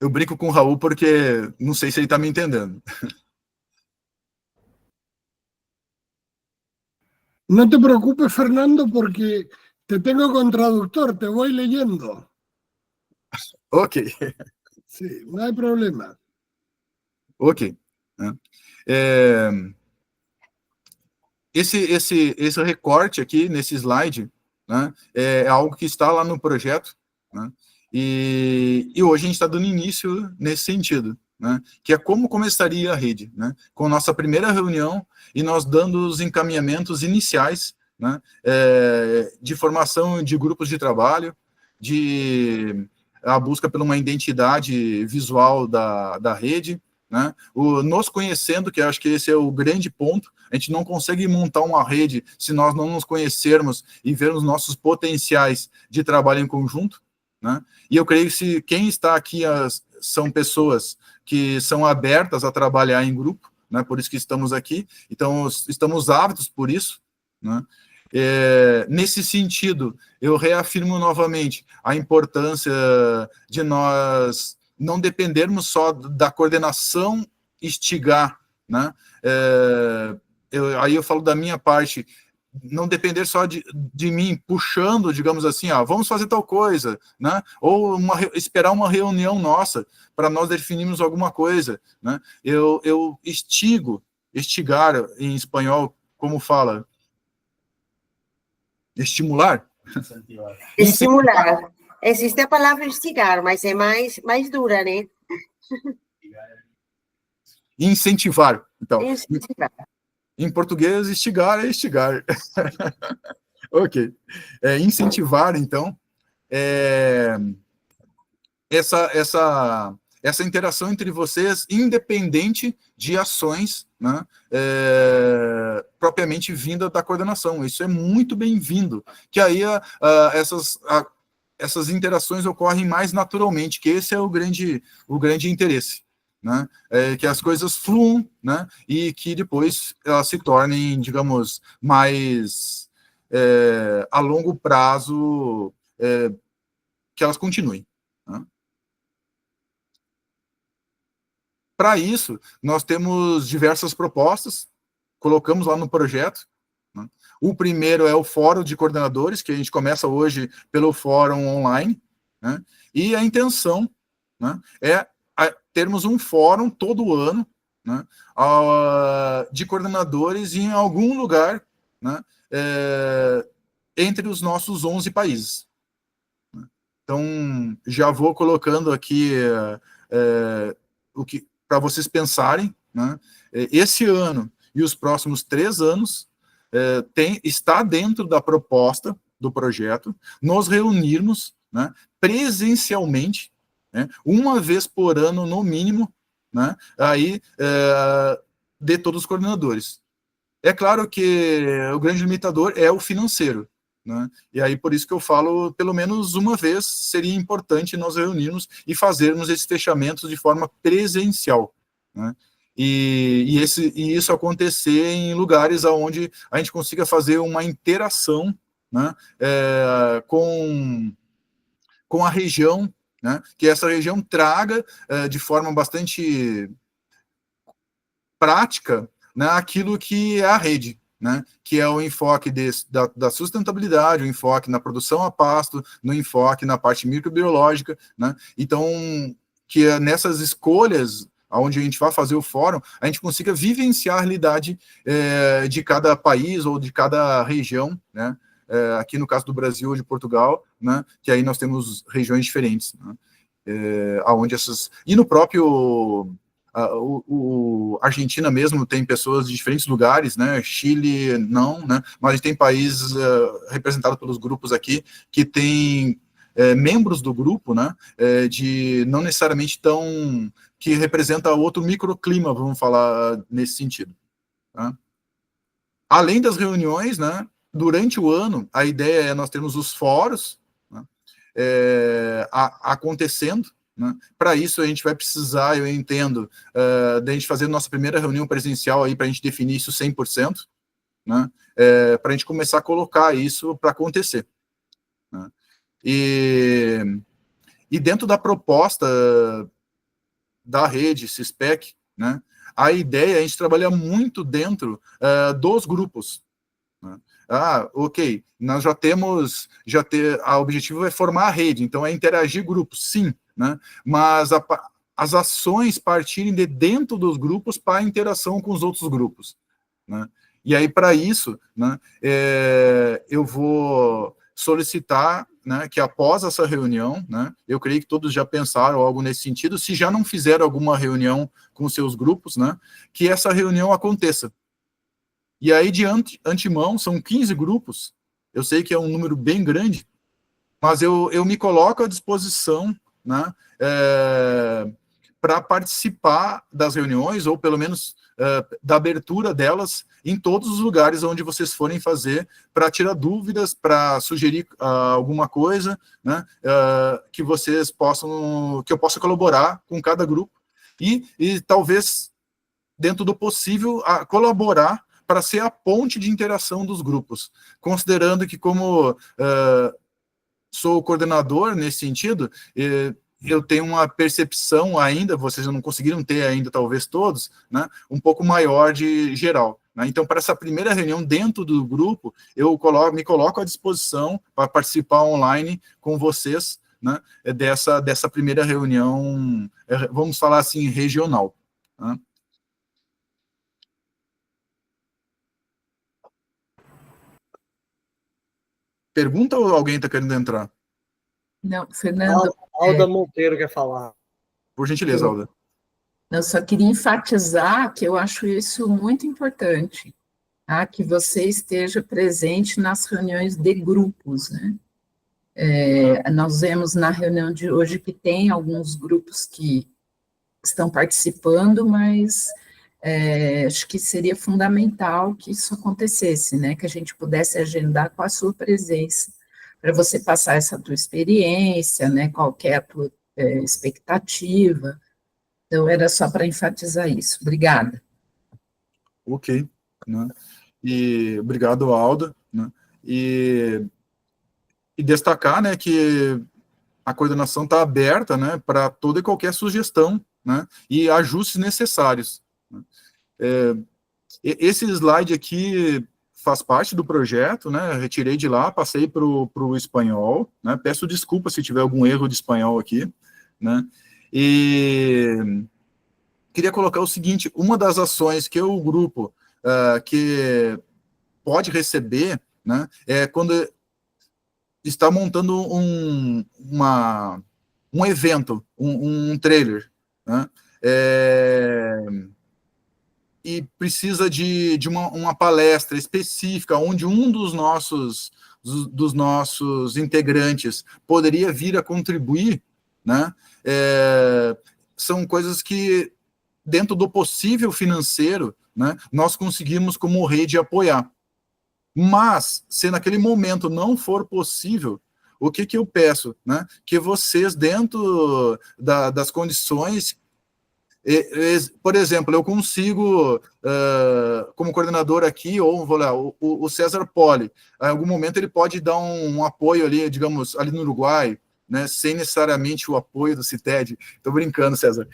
A: Eu brinco com o Raul porque não sei se ele está me entendendo.
E: No te preocupes, Fernando, porque te tengo con traductor, te voy leyendo.
A: Ok.
E: Sí, no hay problema.
A: Ok. Esse recorte aqui, nesse slide, né, é algo que está lá no projeto, né, e hoje a gente está dando início nesse sentido, né, que é como começaria a rede, né, com a nossa primeira reunião e nós dando os encaminhamentos iniciais, né, de formação de grupos de trabalho, de a busca por uma identidade visual da rede, né, nos conhecendo, que eu acho que esse é o grande ponto. A gente não consegue montar uma rede se nós não nos conhecermos e vermos nossos potenciais de trabalho em conjunto, né? E eu creio que quem está aqui são pessoas que são abertas a trabalhar em grupo, né? Por isso que estamos aqui, então estamos ávidos por isso, né? Nesse sentido, eu reafirmo novamente a importância de nós não dependermos só da coordenação instigar, né? Aí eu falo da minha parte, não depender só de mim puxando, digamos assim, vamos fazer tal coisa, né? Ou esperar uma reunião nossa para nós definirmos alguma coisa, né? Eu estigar em espanhol, como fala? Estimular?
G: Estimular. Existe a palavra instigar, mas é mais dura, né?
A: Incentivar. Então,
G: incentivar.
A: Em português, instigar é instigar. Ok. Incentivar, então, essa interação entre vocês, independente de ações, né, propriamente vinda da coordenação. Isso é muito bem-vindo, que aí essas interações ocorrem mais naturalmente, que esse é o grande interesse, né? Que as coisas fluam, né? E que depois elas se tornem, digamos, mais a longo prazo, que elas continuem, né? Para isso, nós temos diversas propostas, colocamos lá no projeto, né? O primeiro é o Fórum de Coordenadores, que a gente começa hoje pelo Fórum online, né? E a intenção, né, é termos um fórum todo ano, né, de coordenadores em algum lugar, né, entre os nossos 11 países. Então, já vou colocando aqui o que para vocês pensarem, né, esse ano e os próximos 3 anos está dentro da proposta do projeto nos reunirmos, né, presencialmente, né, uma vez por ano, no mínimo, né, aí, de todos os coordenadores. É claro que o grande limitador é o financeiro, né, e aí por isso que eu falo, pelo menos uma vez seria importante nós reunirmos e fazermos esses fechamentos de forma presencial, né, e isso acontecer em lugares onde a gente consiga fazer uma interação, né, com a região, né, que essa região traga de forma bastante prática, né, aquilo que é a rede, né, que é o enfoque da sustentabilidade, o enfoque na produção a pasto, no enfoque na parte microbiológica, né, então, que nessas escolhas, onde a gente vai fazer o fórum, a gente consiga vivenciar a realidade de cada país ou de cada região, né, aqui no caso do Brasil ou de Portugal, né, que aí nós temos regiões diferentes, né, aonde essas... E no próprio... Argentina mesmo tem pessoas de diferentes lugares, né, Chile não, né, mas a gente tem países representados pelos grupos aqui, que tem membros do grupo, né, de não necessariamente tão... que representa outro microclima, vamos falar nesse sentido. Tá? Além das reuniões, né, durante o ano, a ideia é nós termos os fóruns, né, acontecendo, né? Para isso a gente vai precisar, eu entendo, de a gente fazer nossa primeira reunião presencial aí para a gente definir isso 100%, né? Para a gente começar a colocar isso para acontecer, né? E dentro da proposta da rede CISPEC, né, a ideia é a gente trabalhar muito dentro dos grupos, né? Ok, nós já temos, o objetivo é formar a rede, então é interagir grupos, sim, né, mas as ações partirem de dentro dos grupos para a interação com os outros grupos, né? E aí, para isso, né, eu vou solicitar, né, que após essa reunião, né, eu creio que todos já pensaram algo nesse sentido, se já não fizeram alguma reunião com seus grupos, né, que essa reunião aconteça. E aí, de antemão, são 15 grupos, eu sei que é um número bem grande, mas eu me coloco à disposição, né, para participar das reuniões, ou pelo menos da abertura delas, em todos os lugares onde vocês forem fazer, para tirar dúvidas, para sugerir alguma coisa, né, que vocês possam, que eu possa colaborar com cada grupo, e talvez, dentro do possível, colaborar para ser a ponte de interação dos grupos, considerando que, como sou o coordenador nesse sentido, eu tenho uma percepção ainda, vocês não conseguiram ter ainda, talvez todos, né, um pouco maior de geral, né? Então, para essa primeira reunião dentro do grupo, eu me coloco à disposição para participar online com vocês, né, dessa primeira reunião, vamos falar assim, regional, né? Pergunta ou alguém está querendo entrar?
B: Não, Fernando.
F: Alda Monteiro quer falar.
A: Por gentileza, Alda.
B: Eu só queria enfatizar que eu acho isso muito importante, tá? Que você esteja presente nas reuniões de grupos, né? Nós vemos na reunião de hoje que tem alguns grupos que estão participando, mas acho que seria fundamental que isso acontecesse, né? Que a gente pudesse agendar com a sua presença, para você passar essa tua experiência, né? Qual que é a tua expectativa. Então, era só para enfatizar isso. Obrigada.
A: Ok, né? E obrigado, Alda, né? E destacar, né, que a coordenação está aberta, né, para toda e qualquer sugestão, né, e ajustes necessários, né? Esse slide aqui faz parte do projeto, né, retirei de lá, passei para o espanhol, né, peço desculpa se tiver algum erro de espanhol aqui, né, e queria colocar o seguinte, uma das ações que o grupo que pode receber, né, é quando está montando um evento, um trailer, né, e precisa de uma palestra específica, onde um dos nossos integrantes poderia vir a contribuir, né, são coisas que, dentro do possível financeiro, né, nós conseguimos, como rede, apoiar. Mas, se naquele momento não for possível, o que eu peço? Né? Que vocês, dentro das condições, por exemplo, eu consigo, como coordenador aqui, ou vou lá, o César Poli, em algum momento ele pode dar um apoio ali, digamos, ali no Uruguai, né, sem necessariamente o apoio do CITED. Estou brincando, César.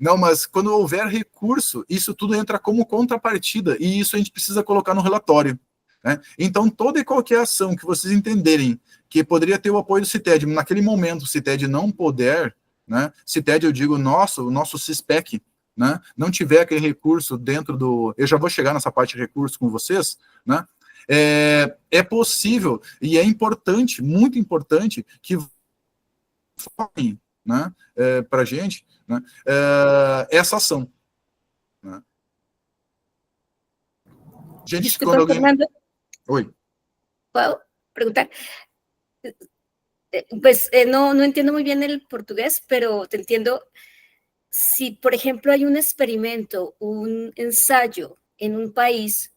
A: Não, mas quando houver recurso, isso tudo entra como contrapartida, e isso a gente precisa colocar no relatório. Né? Então, toda e qualquer ação que vocês entenderem que poderia ter o apoio do CITED, naquele momento o CITED não puder, né, CITED, eu digo, o nosso CISPEC, né, não tiver aquele recurso dentro do... Eu já vou chegar nessa parte de recurso com vocês, né? É possível e é importante, muito importante, que foquem, né, para a gente, né, essa ação. Né? Gente,
L: Disculpa,
A: quando alguém...
L: Fernando.
A: Oi.
L: ¿Puedo preguntar? Pues no entiendo muy bien el portugués, pero te entiendo. Si, por ejemplo, hay un experimento, un ensayo en un país,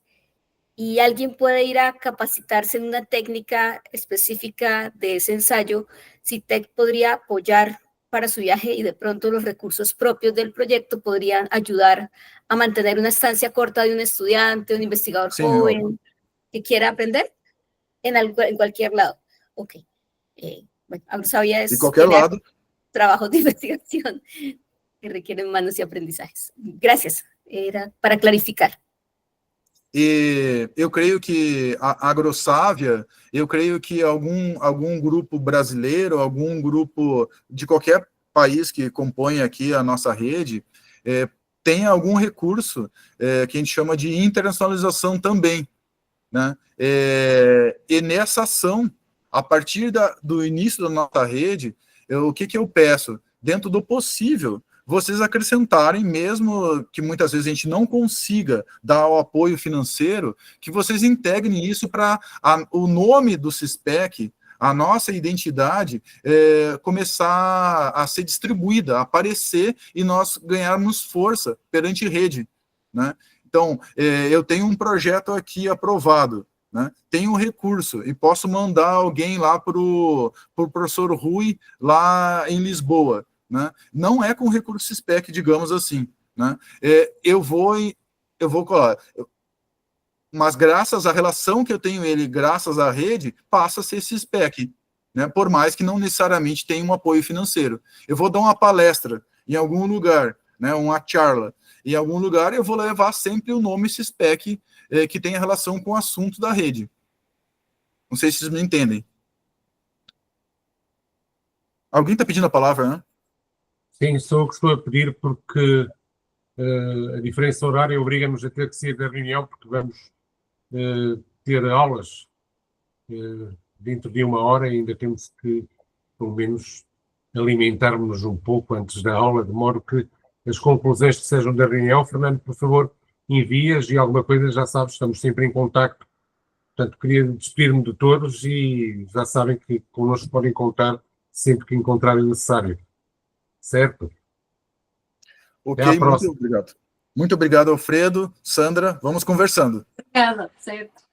L: y alguien puede ir a capacitarse en una técnica específica de ese ensayo, CITEC podría apoyar para su viaje y de pronto los recursos propios del proyecto podrían ayudar a mantener una estancia corta de un estudiante, un investigador joven que quiera aprender en cualquier lado. Ok. Bueno, Agrosavia es trabajos de investigación que requieren manos y aprendizajes. Gracias. Era para clarificar.
A: E eu creio que a Agrosavia, eu creio que algum grupo brasileiro, algum grupo de qualquer país que compõe aqui a nossa rede, tem algum recurso que a gente chama de internacionalização também. Né? E nessa ação, a partir do início da nossa rede, o que eu peço? Dentro do possível, vocês acrescentarem, mesmo que muitas vezes a gente não consiga dar o apoio financeiro, que vocês integrem isso para o nome do CISPEC, a nossa identidade, começar a ser distribuída, a aparecer e nós ganharmos força perante rede. Né? Então, eu tenho um projeto aqui aprovado, né? Tenho um recurso e posso mandar alguém lá para o professor Rui, lá em Lisboa. Né? Não é com recurso CISPEC, digamos assim. Né? Eu vou colar. Mas graças à relação que eu tenho ele, graças à rede, passa a ser CISPEC. Né? Por mais que não necessariamente tenha um apoio financeiro. Eu vou dar uma palestra em algum lugar, né? Uma charla. Em algum lugar eu vou levar sempre o nome CISPEC que tem relação com o assunto da rede. Não sei se vocês me entendem. Alguém está pedindo a palavra, né?
D: Sim, só estou a pedir porque a diferença horária obriga-nos a ter que sair da reunião porque vamos ter aulas dentro de 1 hora e ainda temos que, pelo menos, alimentarmos um pouco antes da aula, de modo que as conclusões que sejam da reunião, Fernando, por favor, envias e alguma coisa, já sabes, estamos sempre em contacto. Portanto, queria despedir-me de todos e já sabem que connosco podem contar sempre que encontrarem necessário. Certo?
A: Ok, muito obrigado. Muito obrigado, Alfredo. Sandra, vamos conversando.
L: Obrigada, certo.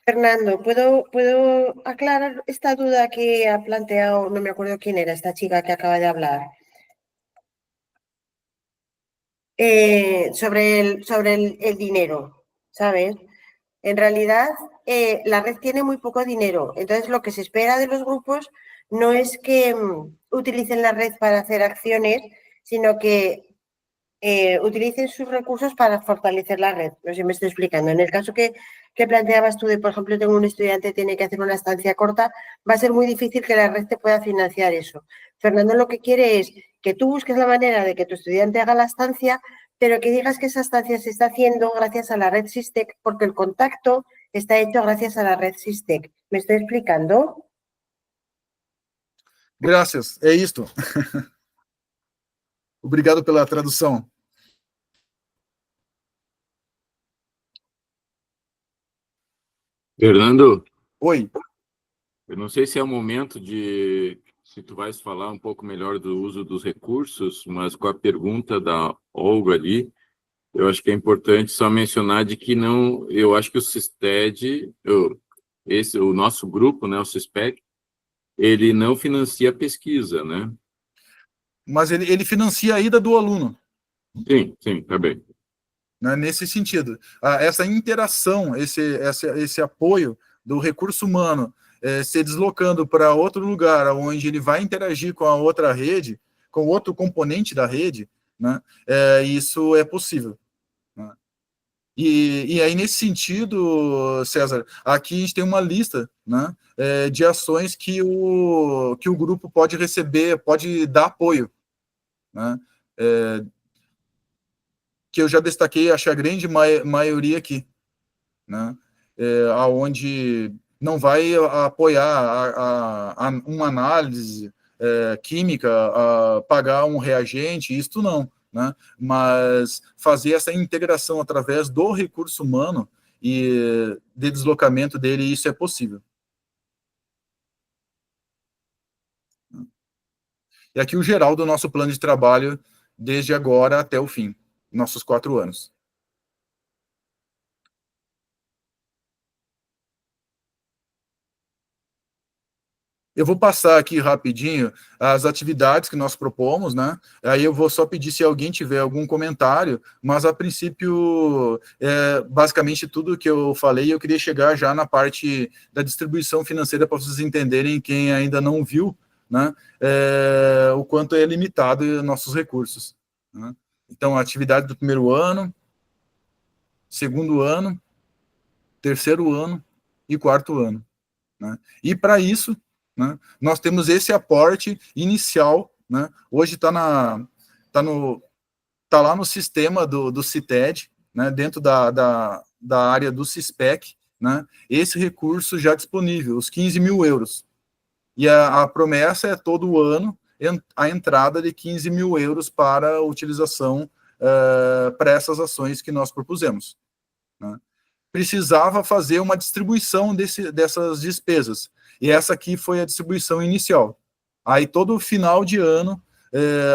G: Fernando, ¿puedo aclarar esta duda que ha planteado, no me acuerdo quién era, esta chica que acaba de hablar? Sobre el dinero, ¿sabes? En realidad, la red tiene muy poco dinero, entonces lo que se espera de los grupos no es que utilicen la red para hacer acciones, sino que utilicen sus recursos para fortalecer la red. No sé si me estoy explicando. En el caso que planteabas tú de, por ejemplo, tengo un estudiante, tiene que hacer una estancia corta, va a ser muy difícil que la red te pueda financiar eso. Fernando lo que quiere es que tú busques la manera de que tu estudiante haga la estancia, pero que digas que esa estancia se está haciendo gracias a la red SISTEC, porque el contacto está hecho gracias a la red SISTEC. ¿Me estoy explicando?
A: Graças, é isto. Obrigado pela tradução.
H: Fernando,
A: Oi.
H: eu não sei se é o momento se tu vais falar um pouco melhor do uso dos recursos, mas com a pergunta da Olga ali, eu acho que é importante só mencionar de que não, eu acho que o SISTED, o nosso grupo, né, o CISPEC, ele não financia a pesquisa, né?
A: Mas ele financia a ida do aluno.
H: Sim, tá bem.
A: Né, nesse sentido. Essa interação, esse apoio do recurso humano se deslocando para outro lugar, onde ele vai interagir com a outra rede, com outro componente da rede, né, isso é possível. Né? E aí, nesse sentido, César, aqui a gente tem uma lista, né, de ações que o grupo pode receber, pode dar apoio, né, que eu já destaquei, acho a grande maioria aqui, né, onde não vai apoiar uma análise química, pagar um reagente, isto não, né, mas fazer essa integração através do recurso humano e de deslocamento dele, isso é possível. E aqui o geral do nosso plano de trabalho, desde agora até o fim, nossos 4 anos. Eu vou passar aqui rapidinho as atividades que nós propomos, né? Aí eu vou só pedir se alguém tiver algum comentário, mas a princípio, basicamente tudo que eu falei, eu queria chegar já na parte da distribuição financeira para vocês entenderem, quem ainda não viu, né? O quanto é limitado nossos recursos. Né? Então, a atividade do primeiro ano, segundo ano, terceiro ano e quarto ano. Né? E para isso, né, nós temos esse aporte inicial, né, hoje está lá no sistema do CITED, né, dentro da área do CISPEC, né, esse recurso já disponível, os 15 mil euros. E a promessa é todo ano a entrada de 15 mil euros para a utilização para essas ações que nós propusemos. Né. Precisava fazer uma distribuição dessas despesas, e essa aqui foi a distribuição inicial. Aí, todo final de ano,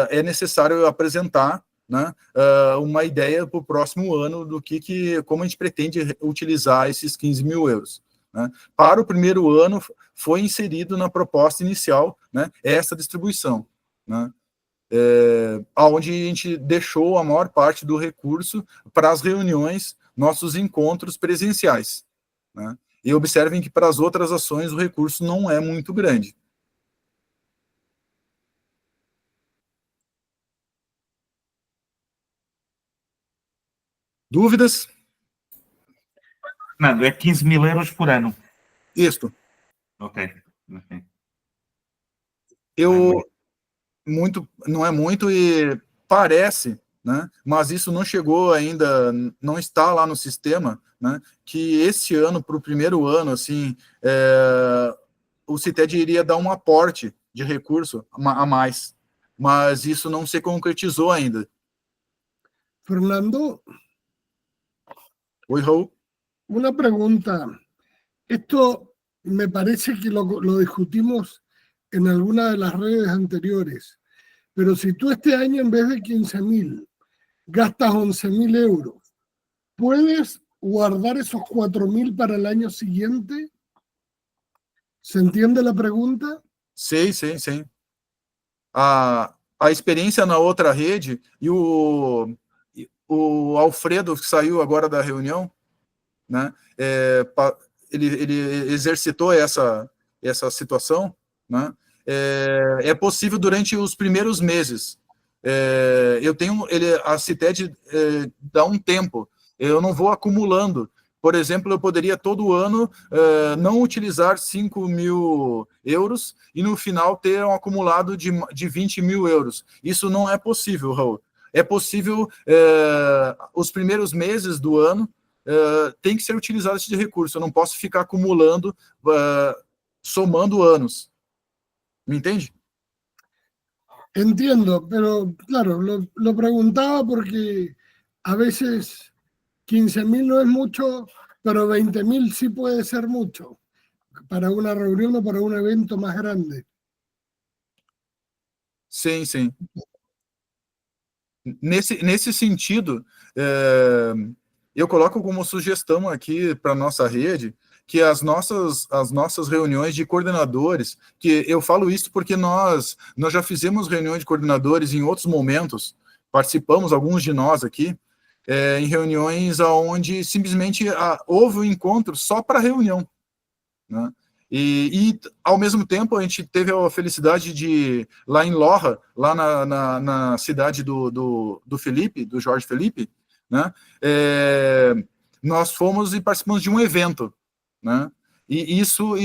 A: é necessário apresentar, né, uma ideia para o próximo ano do como a gente pretende utilizar esses 15 mil euros. Né. Para o primeiro ano, foi inserido na proposta inicial, né, essa distribuição, né, onde a gente deixou a maior parte do recurso para as reuniões, nossos encontros presenciais. Né. E observem que para as outras ações o recurso não é muito grande. Dúvidas?
M: Fernando, é 15 mil euros por ano.
A: Isto.
M: Ok.
A: Não é muito e parece, né, mas isso não chegou ainda, não está lá no sistema, né, que esse ano, para o primeiro ano, assim, o CITED iria dar um aporte de recurso a mais, mas isso não se concretizou ainda.
E: Fernando.
A: Oi, Raul.
E: Una pregunta. Esto me parece que lo discutimos en alguna de las redes anteriores, pero si tú este año en vez de 15.000 gastas 11.000 euros, ¿puedes guardar esos 4.000 para el año siguiente? ¿Se entiende la pregunta?
A: Sim. A experiência na outra rede, e o Alfredo, que saiu agora da reunião, né, ele exercitou essa situação, né, é possível durante os primeiros meses a CITED dá um tempo, eu não vou acumulando. Por exemplo, eu poderia todo ano não utilizar 5 mil euros e no final ter um acumulado de 20 mil euros. Isso não é possível, Raul. É possível, os primeiros meses do ano, tem que ser utilizado esse recurso. Eu não posso ficar acumulando, somando anos. ¿Me entiende?
E: Entiendo, pero claro, lo preguntaba porque a veces 15.000 no es mucho, pero 20.000 sí puede ser mucho para una reunión o para un evento más grande.
A: Sim, sim. Nesse sentido, eu coloco como sugestão aqui para a nossa rede que as nossas reuniões de coordenadores, que eu falo isso porque nós já fizemos reuniões de coordenadores em outros momentos, participamos, alguns de nós aqui, em reuniões onde simplesmente houve um encontro só para reunião, né? E, ao mesmo tempo, a gente teve a felicidade de, lá em Loja, lá na cidade do Felipe, do Jorge Felipe, né? Nós fomos e participamos de um evento, né? E isso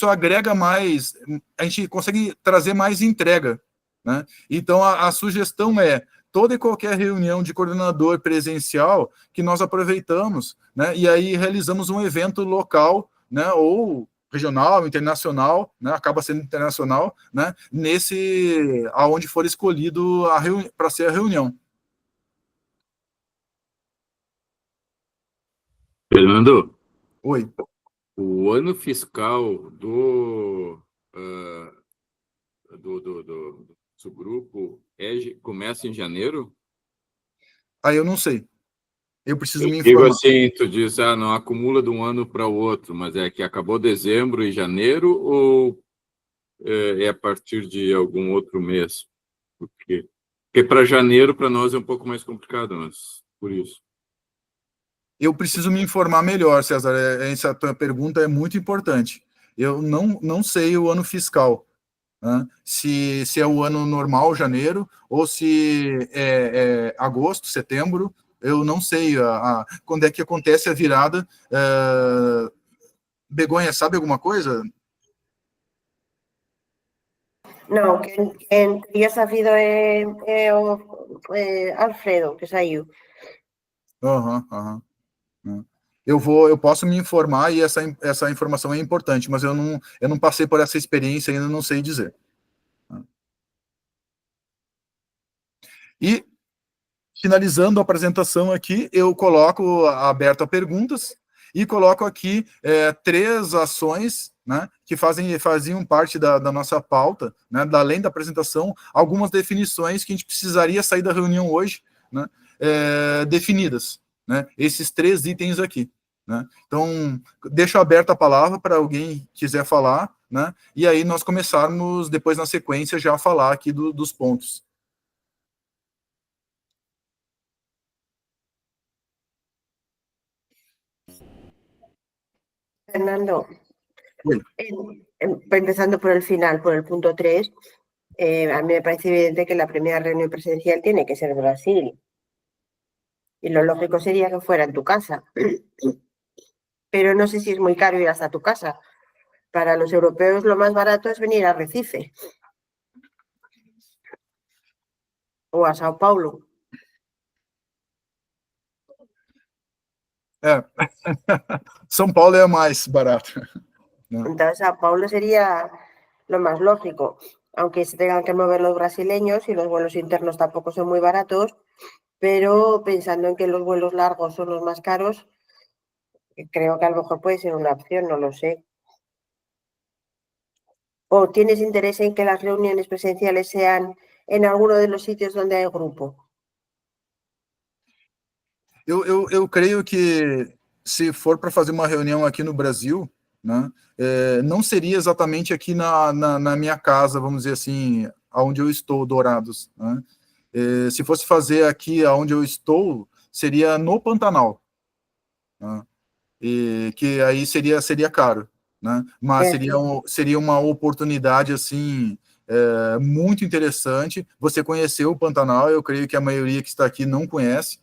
A: agrega mais, a gente consegue trazer mais entrega, né? Então, a sugestão é toda e qualquer reunião de coordenador presencial que nós aproveitamos, né? E aí realizamos um evento local, né, ou regional, internacional, né, acaba sendo internacional, né, aonde for escolhido para ser a reunião.
H: Fernando?
A: Oi.
H: O ano fiscal do grupo começa em janeiro?
A: Aí eu não sei. Eu preciso me
H: Digo
A: informar.
H: assim, tu diz, não acumula de um ano para o outro, mas é que acabou dezembro e janeiro ou é a partir de algum outro mês? Porque para janeiro, para nós, é um pouco mais complicado, mas por isso.
A: Eu preciso me informar melhor, César. Essa tua pergunta é muito importante. Eu não sei o ano fiscal, né? Se é o ano normal, janeiro, ou se é agosto, setembro. Eu não sei quando é que acontece a virada. Begonha, sabe alguma coisa?
G: No, quien teria sabido é Alfredo, que saiu.
A: Eu posso me informar e essa informação é importante, mas eu não passei por essa experiência ainda, não sei dizer. E, finalizando a apresentação aqui, eu coloco aberto a perguntas e coloco aqui 3 ações, né, que faziam parte da nossa pauta, né, além da apresentação, algumas definições que a gente precisaria sair da reunião hoje, né, definidas, né, esses 3 itens aqui, né. Então, deixo aberta a palavra para alguém quiser falar, né, e aí nós começarmos, depois na sequência, já a falar aqui dos pontos.
G: Fernando, empezando por el final, por el punto 3, a mí me parece evidente que la primera reunión presencial tiene que ser Brasil. Y lo lógico sería que fuera en tu casa. Pero no sé si es muy caro ir hasta tu casa. Para los europeos lo más barato es venir a Recife. O a Sao Paulo.
A: São Paulo é mais barato.
G: Entonces, Sao Paulo sería lo más lógico, aunque se tengan que mover los brasileños y los vuelos internos tampoco son muy baratos, pero pensando en que los vuelos largos son los más caros, creo que a lo mejor puede ser una opción, no lo sé. ¿O tienes interés en que las reuniones presenciales sean en alguno de los sitios donde hay grupo?
A: Eu creio que, se for para fazer uma reunião aqui no Brasil, né, não seria exatamente aqui na minha casa, vamos dizer assim, onde eu estou, Dourados, né? Se fosse fazer aqui onde eu estou, seria no Pantanal, né? E que aí seria caro, né? Mas seria uma oportunidade assim muito interessante. Você conheceu o Pantanal, eu creio que a maioria que está aqui não conhece.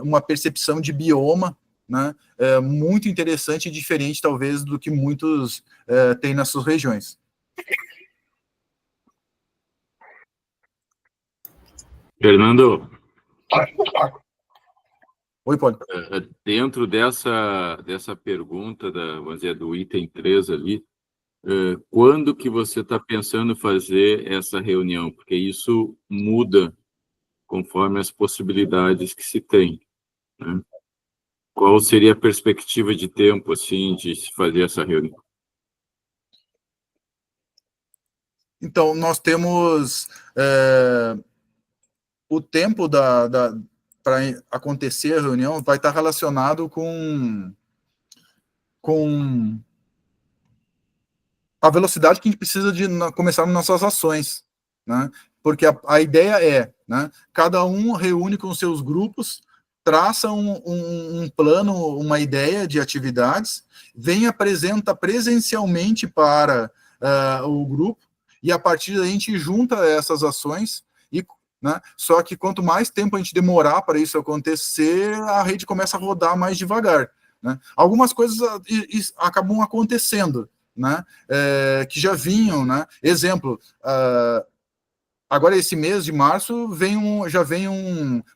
A: Uma percepção de bioma, né, muito interessante e diferente, talvez, do que muitos têm nas suas regiões.
H: Fernando,
A: oi, Paulo.
H: Dentro dessa pergunta, vamos dizer, do item 3 ali, quando que você está pensando em fazer essa reunião? Porque isso muda conforme as possibilidades que se tem, né? Qual seria a perspectiva de tempo, assim, de se fazer essa reunião?
A: Então, nós temos o tempo para acontecer a reunião vai estar relacionado com a velocidade que a gente precisa de começar nossas ações, né? Porque a ideia é, né, cada um reúne com seus grupos, traça um plano, uma ideia de atividades, vem apresenta presencialmente para o grupo, e a partir daí a gente junta essas ações, né? Só que quanto mais tempo a gente demorar para isso acontecer, a rede começa a rodar mais devagar, né? Algumas coisas acabam acontecendo, né, que já vinham, né? Exemplo, agora esse mês de março já vem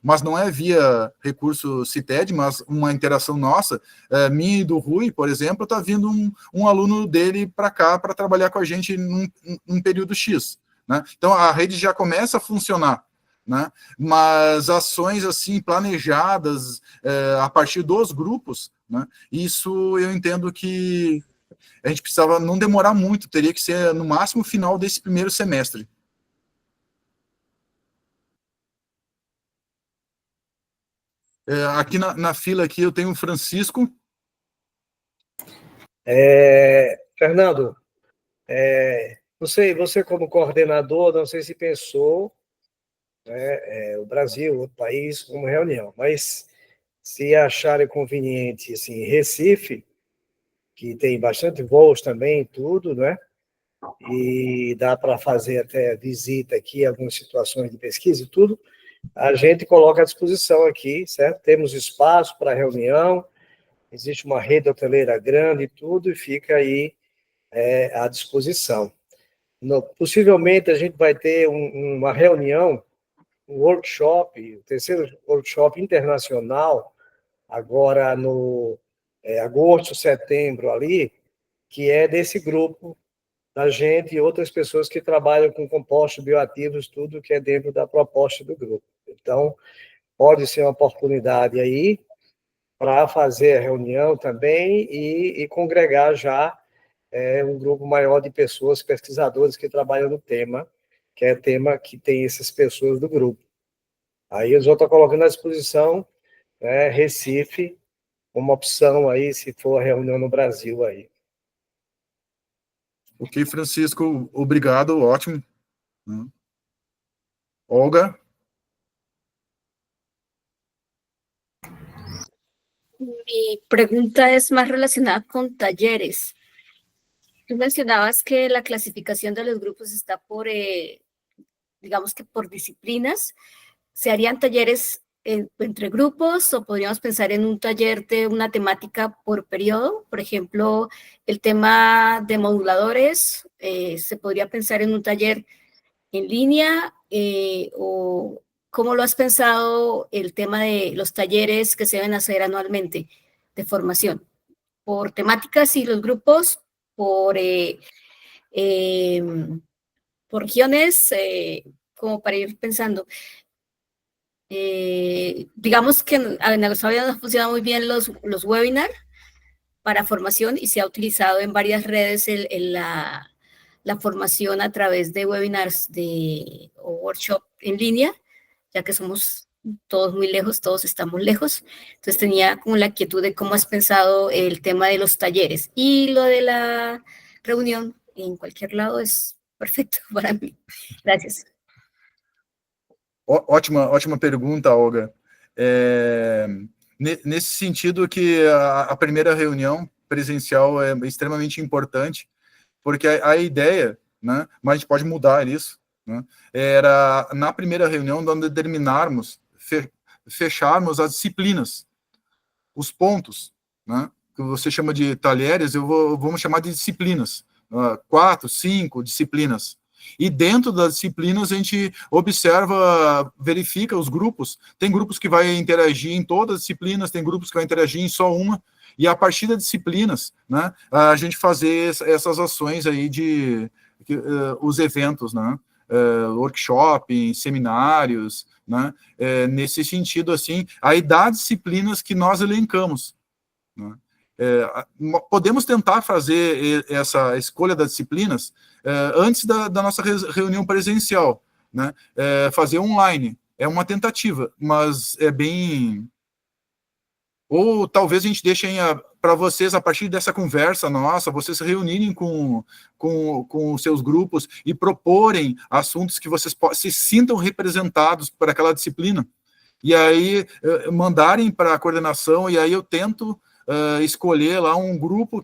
A: mas não é via recurso CITED, mas uma interação nossa, minha e do Rui, por exemplo, está vindo um aluno dele para cá para trabalhar com a gente num período X, né? Então a rede já começa a funcionar, né? Mas ações assim planejadas a partir dos grupos, né? Isso eu entendo que a gente precisava não demorar muito, teria que ser no máximo final desse primeiro semestre. Aqui na fila aqui eu tenho o Francisco.
F: Fernando, não sei, você como coordenador, não sei se pensou, né, o Brasil, outro país, como reunião, mas se acharem conveniente, assim, Recife, que tem bastante voos também, tudo, né? E dá para fazer até visita aqui, algumas situações de pesquisa e tudo, a gente coloca à disposição aqui, certo? Temos espaço para reunião, existe uma rede hoteleira grande e tudo, e fica aí à disposição. Possivelmente a gente vai ter uma reunião, um workshop, o terceiro workshop internacional, agora no agosto, setembro ali, que é desse grupo da gente e outras pessoas que trabalham com compostos bioativos, tudo que é dentro da proposta do grupo. Então, pode ser uma oportunidade aí para fazer a reunião também e congregar já um grupo maior de pessoas, pesquisadores que trabalham no tema, que é tema que tem essas pessoas do grupo. Aí eles vão estar colocando à disposição Recife, uma opção aí, se for a reunião no Brasil aí.
A: Ok, Francisco, obrigado, ótimo. Olga?
L: Mi pregunta es más relacionada con talleres. Tú mencionabas que la clasificación de los grupos está por, digamos que por disciplinas. ¿Se harían talleres entre grupos o podríamos pensar en un taller de una temática por periodo? Por ejemplo, el tema de moduladores, ¿se podría pensar en un taller en línea o cómo lo has pensado el tema de los talleres que se deben hacer anualmente de formación? ¿Por temáticas y los grupos? ¿Por regiones? Como para ir pensando. Digamos que en Agrosavia nos funcionan muy bien los webinars para formación y se ha utilizado en varias redes la formación a través de webinars o workshop en línea, ya que somos todos muy lejos, todos estamos lejos. Entonces tenía como la inquietud de cómo has pensado el tema de los talleres. Y lo de la reunión en cualquier lado es perfecto para mí. Gracias.
A: Ótima pergunta, Olga. Nesse sentido que a primeira reunião presencial é extremamente importante, porque a ideia, né? Mas a gente pode mudar isso, né? Era na primeira reunião onde determinarmos, fecharmos as disciplinas, os pontos, né? Que você chama de talheres, vamos chamar de disciplinas, 4, 5 disciplinas. E dentro das disciplinas a gente observa, verifica os grupos. Tem grupos que vai interagir em todas as disciplinas, tem grupos que vai interagir em só uma. E a partir das disciplinas, né, a gente fazer essas ações aí os eventos, né, workshop, seminários, né, nesse sentido, assim, aí dá disciplinas que nós elencamos, né. Podemos tentar fazer essa escolha das disciplinas antes da nossa reunião presencial, né? Fazer online é uma tentativa, mas é bem... Ou talvez a gente deixe para vocês, a partir dessa conversa nossa, vocês se reunirem com os seus grupos e proporem assuntos que vocês se sintam representados por aquela disciplina, e aí mandarem para a coordenação, e aí eu tento escolher lá um grupo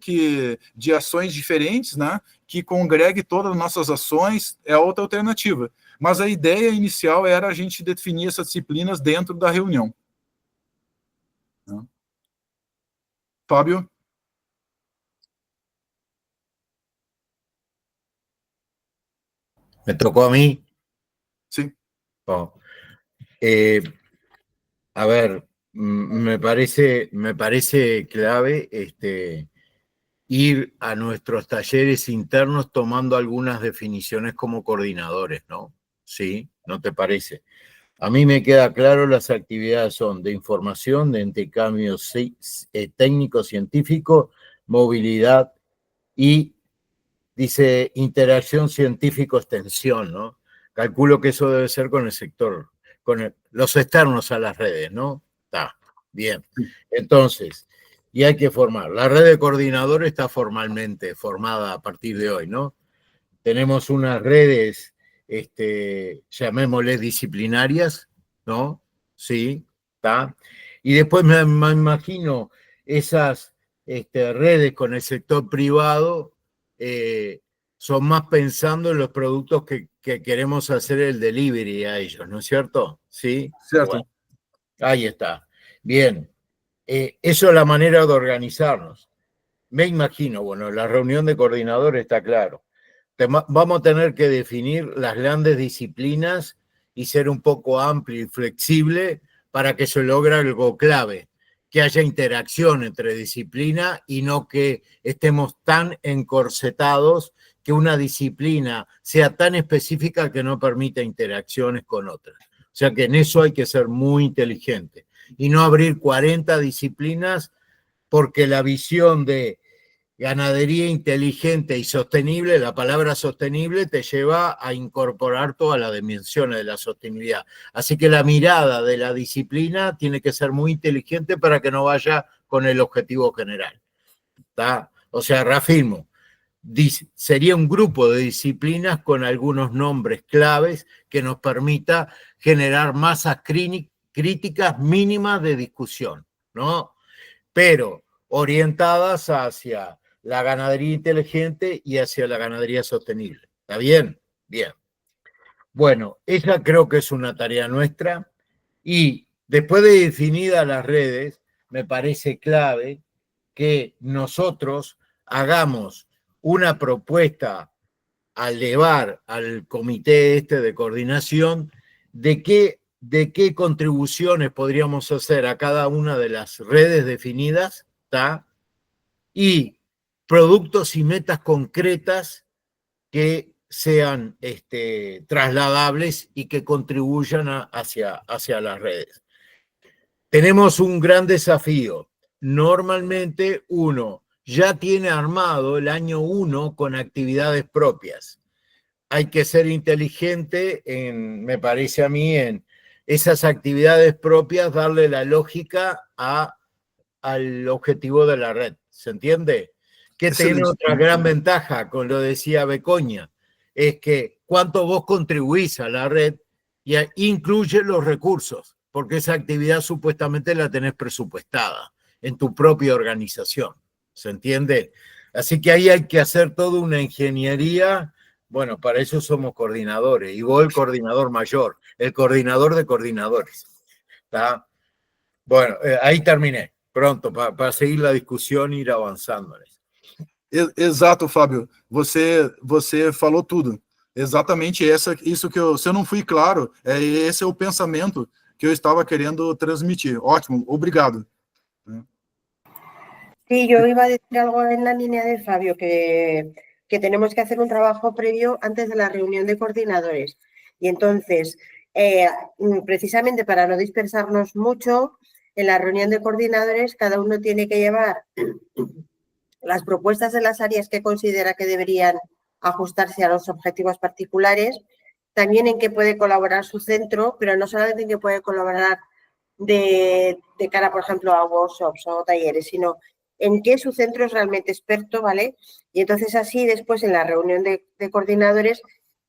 A: de ações diferentes, né, que congregue todas as nossas ações, é outra alternativa. Mas a ideia inicial era a gente definir essas disciplinas dentro da reunião. Fábio?
I: ¿Me tocó a mí?
A: Sí.
I: Oh. A ver, me parece clave ir a nuestros talleres internos tomando algunas definiciones como coordinadores, ¿no? ¿Sí? ¿No te parece? A mí me queda claro, las actividades son de información, de intercambio técnico-científico, movilidad y, dice, interacción científico-extensión, ¿no? Calculo que eso debe ser con el sector, los externos a las redes, ¿no? Está, bien. Entonces, y hay que formar. La red de coordinadores está formalmente formada a partir de hoy, ¿no? Tenemos unas redes, llamémosles disciplinarias, ¿no? Sí, está. Y después me imagino esas redes con el sector privado, son más pensando en los productos que queremos hacer el delivery a ellos, ¿no es cierto? Sí.
A: Cierto.
I: Bueno, ahí está. Bien. Eso es la manera de organizarnos. Me imagino, bueno, la reunión de coordinadores está claro. Vamos a tener que definir las grandes disciplinas y ser un poco amplio y flexible para que se logre algo clave, que haya interacción entre disciplinas y no que estemos tan encorsetados que una disciplina sea tan específica que no permita interacciones con otras. O sea que en eso hay que ser muy inteligente y no abrir 40 disciplinas, porque la visión de ganadería inteligente y sostenible, la palabra sostenible te lleva a incorporar todas las dimensiones de la sostenibilidad. Así que la mirada de la disciplina tiene que ser muy inteligente para que no vaya con el objetivo general. ¿Está? O sea, reafirmo, sería un grupo de disciplinas con algunos nombres claves que nos permita generar masas críticas mínimas de discusión, ¿no? Pero orientadas hacia la ganadería inteligente y hacia la ganadería sostenible. ¿Está bien? Bien. Bueno, esa creo que es una tarea nuestra, y después de definidas las redes, me parece clave que nosotros hagamos una propuesta al llevar al comité de coordinación de qué contribuciones podríamos hacer a cada una de las redes definidas, ¿está? Y productos y metas concretas que sean trasladables y que contribuyan hacia las redes. Tenemos un gran desafío. Normalmente uno ya tiene armado el año 1 con actividades propias. Hay que ser inteligente, me parece a mí, en esas actividades propias, darle la lógica al objetivo de la red. ¿Se entiende? Que tiene otra gran ventaja, como lo decía Becoña, es que cuánto vos contribuís a la red y incluye los recursos, porque esa actividad supuestamente la tenés presupuestada en tu propia organización. ¿Se entiende? Así que ahí hay que hacer toda una ingeniería Bueno, para eso somos coordinadores, y vos el coordinador mayor, el coordinador de coordinadores. ¿Tá? Bueno, ahí terminé. Pronto, para seguir la discussão e ir avançando.
A: Exato, Fábio. Você falou tudo. Exatamente isso que se eu não fui claro, esse é o pensamento que eu estava querendo transmitir. Ótimo, obrigado.
G: Sí, yo iba a decir algo en la línea de Fabio, que tenemos que hacer un trabajo previo antes de la reunión de coordinadores. Y entonces, precisamente para no dispersarnos mucho, en la reunión de coordinadores cada uno tiene que llevar las propuestas de las áreas que considera que deberían ajustarse a los objetivos particulares, también en qué puede colaborar su centro, pero no solamente en qué puede colaborar de cara, por ejemplo, a workshops o talleres, sino en qué su centro es realmente experto, ¿vale? Y entonces así después en la reunión de coordinadores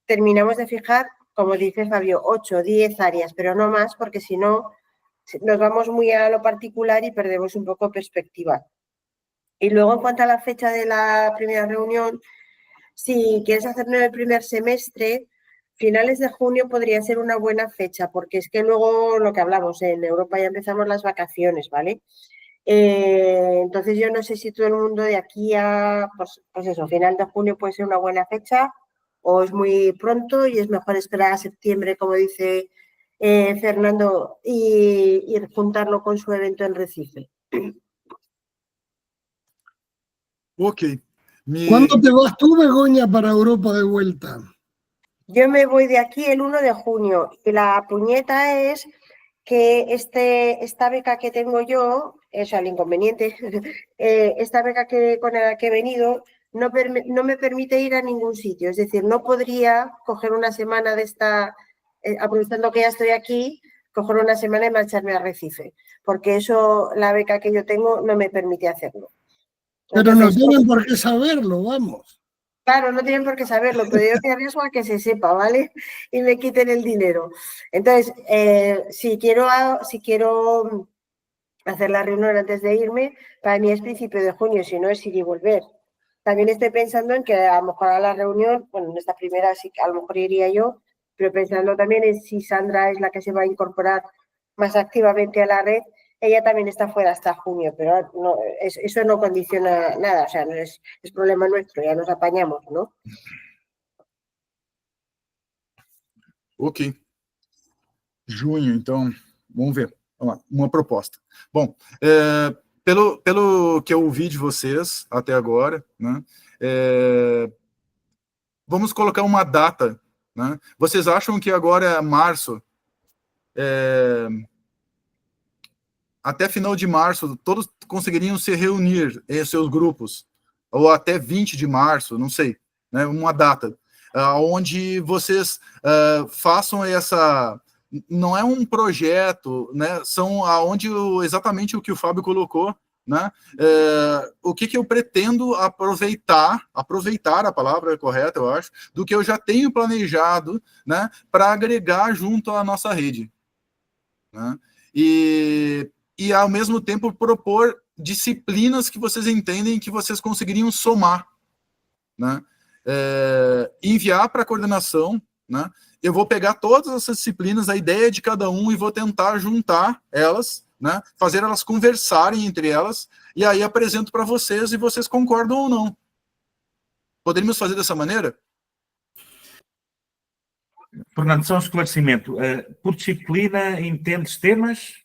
G: terminamos de fijar, como dice Fabio, 8 o 10 áreas, pero no más, porque si no nos vamos muy a lo particular y perdemos un poco perspectiva. Y luego en cuanto a la fecha de la primera reunión, si quieres hacerlo en el primer semestre, finales de junio podría ser una buena fecha, porque es que luego lo que hablamos, en Europa ya empezamos las vacaciones, ¿vale? Entonces yo no sé si todo el mundo de aquí a, pues eso, final de junio puede ser una buena fecha o es muy pronto y es mejor esperar a septiembre, como dice Fernando, y juntarlo con su evento en Recife.
A: Ok.
E: ¿Cuándo te vas tú, Begoña, para Europa de vuelta?
G: Yo me voy de aquí el 1 de junio y la puñeta es que esta beca que tengo yo, es el inconveniente, esta beca con la que he venido no me permite ir a ningún sitio, es decir, no podría coger una semana de esta, aprovechando que ya estoy aquí, coger una semana y marcharme a Recife, porque eso, la beca que yo tengo no me permite hacerlo.
E: Pero no tienen por qué saberlo, vamos.
G: Claro, no tienen por qué saberlo, pero yo me arriesgo a que se sepa, ¿vale? Y me quiten el dinero. Entonces, si quiero hacer la reunión antes de irme, para mí es principio de junio, si no es ir y volver. También estoy pensando en que a lo mejor a la reunión, bueno, en esta primera sí que a lo mejor iría yo, pero pensando también en si Sandra es la que se va a incorporar más activamente a la red, ella también está fuera hasta junio, pero no, eso no condiciona nada, o sea, no es problema nuestro, ya nos apañamos, ¿no?
A: Ok. Junho, então, vamos ver. Vamos lá, uma proposta. Bom, pelo que eu ouvi de vocês até agora, né, vamos colocar uma data, né? Vocês acham que agora é março, até final de março, todos conseguiriam se reunir em seus grupos, ou até 20 de março, não sei, né, uma data, onde vocês façam essa... Não é um projeto, né, são exatamente o que o Fábio colocou, né, o que eu pretendo aproveitar a palavra correta, eu acho, do que eu já tenho planejado, né, para agregar junto à nossa rede, né, e ao mesmo tempo propor disciplinas que vocês entendem que vocês conseguiriam somar, né? Enviar para a coordenação, né? Eu vou pegar todas essas disciplinas, a ideia de cada um, e vou tentar juntar elas, né? Fazer elas conversarem entre elas, e aí apresento para vocês e vocês concordam ou não. Poderíamos fazer dessa maneira?
M: Fernando, só um esclarecimento. Por disciplina, entendes temas?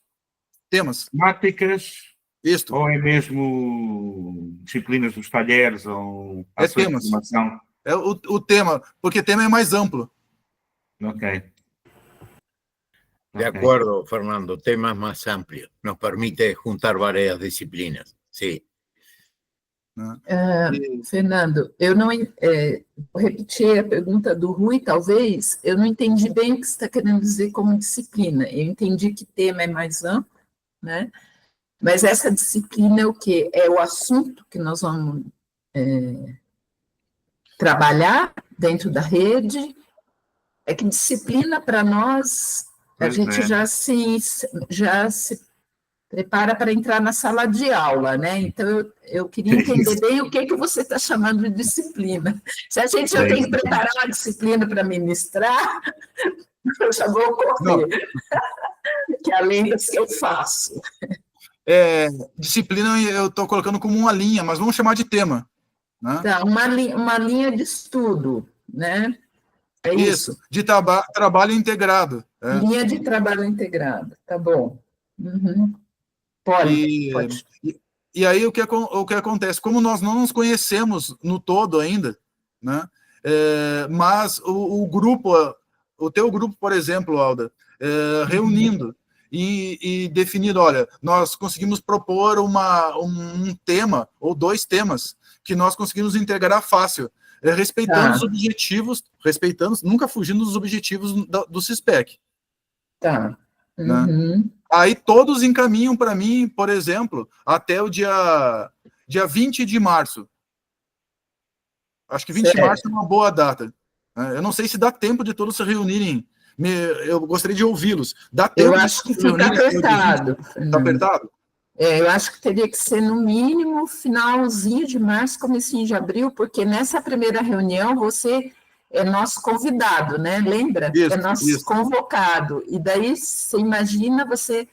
A: Temas.
M: Temáticas?
A: Isto.
M: Ou é mesmo disciplinas dos talheres ou
A: temas.
M: De formação?
A: É o tema, porque tema é mais amplo.
M: Ok.
I: De acuerdo, Fernando, temas más amplios. Nos permite juntar varias disciplinas. Sí.
B: Fernando, eu não vou repetir a pergunta do Rui, talvez. Eu não entendi bem o que você está querendo dizer como disciplina. Eu entendi que tema é mais amplo, né? Mas essa disciplina é o quê? É o assunto que nós vamos trabalhar dentro da rede. É que disciplina, para nós, a gente já se prepara para entrar na sala de aula, né? Então, eu queria entender bem o que você está chamando de disciplina. Se a gente já tem que preparar uma disciplina para ministrar, eu já vou correr, que é além das que eu faço.
A: Disciplina eu estou colocando como uma linha, mas vamos chamar de tema. Né?
B: Tá, uma linha de estudo, né? É isso.
A: De trabalho integrado.
B: Linha de trabalho integrado, tá bom. Uhum. Pode.
A: E aí o que acontece? Como nós não nos conhecemos no todo ainda, né? Mas o teu grupo, por exemplo, Alda, reunindo e definindo, olha, nós conseguimos propor um tema ou 2 temas que nós conseguimos integrar fácil, respeitando os objetivos, nunca fugindo dos objetivos do CISPEC.
B: Tá.
A: Né? Aí todos encaminham para mim, por exemplo, até o dia 20 de março. Acho que 20 de março é uma boa data. Eu não sei se dá tempo de todos se reunirem. Eu gostaria de ouvi-los. Dá tempo?
B: Eu acho que fica apertado.
A: Está apertado?
B: Eu acho que teria que ser, no mínimo, finalzinho de março, comecinho de abril, porque nessa primeira reunião você é nosso convidado, né? Lembra?
A: Isso,
B: é nosso convocado. E daí, você imagina você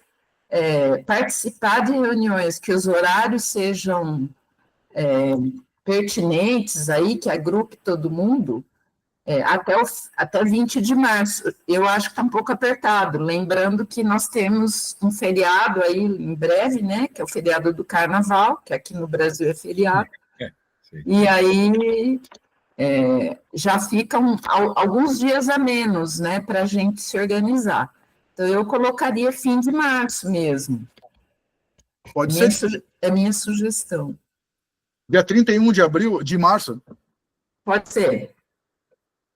B: participar de reuniões que os horários sejam pertinentes aí, que agrupe todo mundo, até 20 de março. Eu acho que está um pouco apertado, lembrando que nós temos um feriado aí em breve, né, que é o feriado do Carnaval, que aqui no Brasil é feriado, e aí já ficam alguns dias a menos, né, para a gente se organizar. Então, eu colocaria fim de março mesmo.
A: Pode ser?
B: É minha sugestão.
A: Dia 31 de março?
B: Pode ser.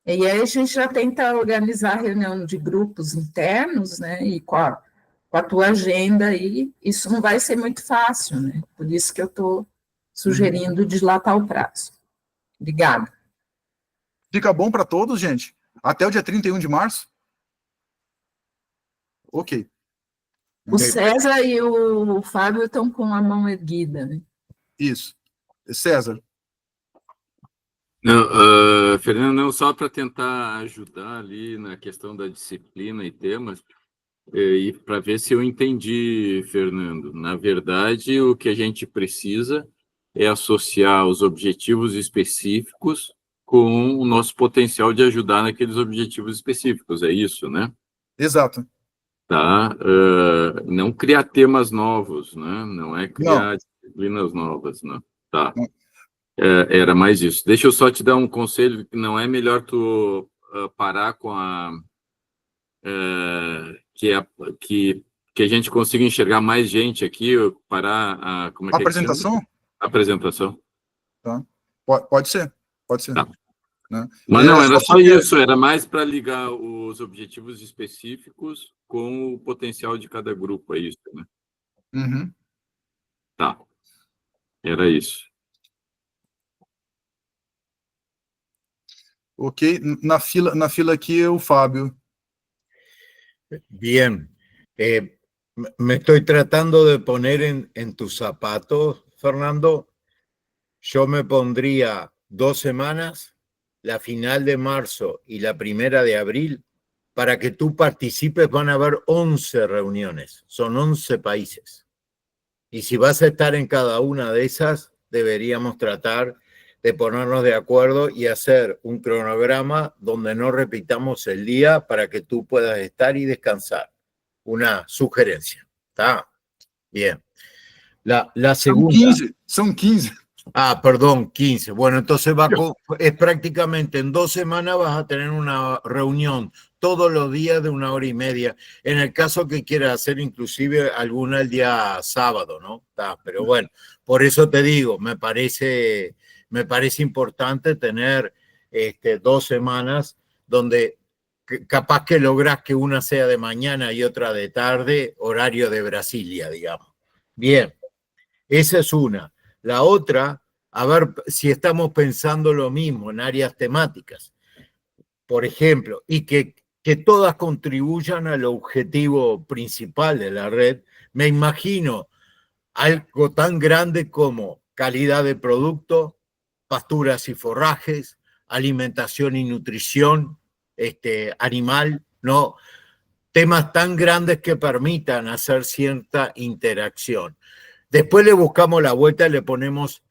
B: E aí a gente já tenta organizar a reunião de grupos internos, né? E com a tua agenda aí, isso não vai ser muito fácil, né? Por isso que eu estou sugerindo dilatar o prazo. Obrigada.
A: Fica bom para todos, gente? Até o dia 31 de março? Ok.
B: O César e o Fábio estão com a mão erguida, né?
A: Isso. César.
H: Não, Fernando, não, só para tentar ajudar ali na questão da disciplina e temas, e para ver se eu entendi, Fernando. Na verdade, o que a gente precisa é associar os objetivos específicos com o nosso potencial de ajudar naqueles objetivos específicos, é isso, né?
A: Exato.
H: Tá? Não criar temas novos, né? Não é criar disciplinas novas, né? Tá. Era mais isso. Deixa eu só te dar um conselho, que não é melhor tu parar com que a gente consiga enxergar mais gente aqui, parar como é que
A: apresentação?
H: Apresentação.
A: Tá. Pode ser.
H: Tá.
A: Né?
H: Mas não, era só isso, era mais para ligar os objetivos específicos com o potencial de cada grupo, é isso, né?
A: Uhum.
H: Tá. Era isso.
A: Ok, na fila aqui é o Fábio.
I: Bien. Me estoy tratando de poner en tus zapatos, Fernando. Yo me pondría 2 semanas, la final de marzo y la primera de abril, para que tú participes. Van a haber 11 reuniones, son 11 países. Y si vas a estar en cada una de esas, deberíamos tratar de ponernos de acuerdo y hacer un cronograma donde no repitamos el día para que tú puedas estar y descansar. Una sugerencia. ¿Está? Bien. La segunda.
A: Son 15.
I: Ah, perdón, 15. Bueno, entonces es prácticamente en 2 semanas vas a tener una reunión todos los días de 1 hora y media. En el caso que quieras hacer inclusive alguna el día sábado, ¿no? Pero bueno, por eso te digo, me parece importante tener 2 semanas donde capaz que logras que una sea de mañana y otra de tarde, horario de Brasilia, digamos. Bien, esa es una. La otra, a ver si estamos pensando lo mismo en áreas temáticas, por ejemplo, y que todas contribuyan al objetivo principal de la red, me imagino algo tan grande como calidad de producto, pasturas y forrajes, alimentación y nutrición animal, ¿no? Temas tan grandes que permitan hacer cierta interacción. Después le buscamos la vuelta y le ponemos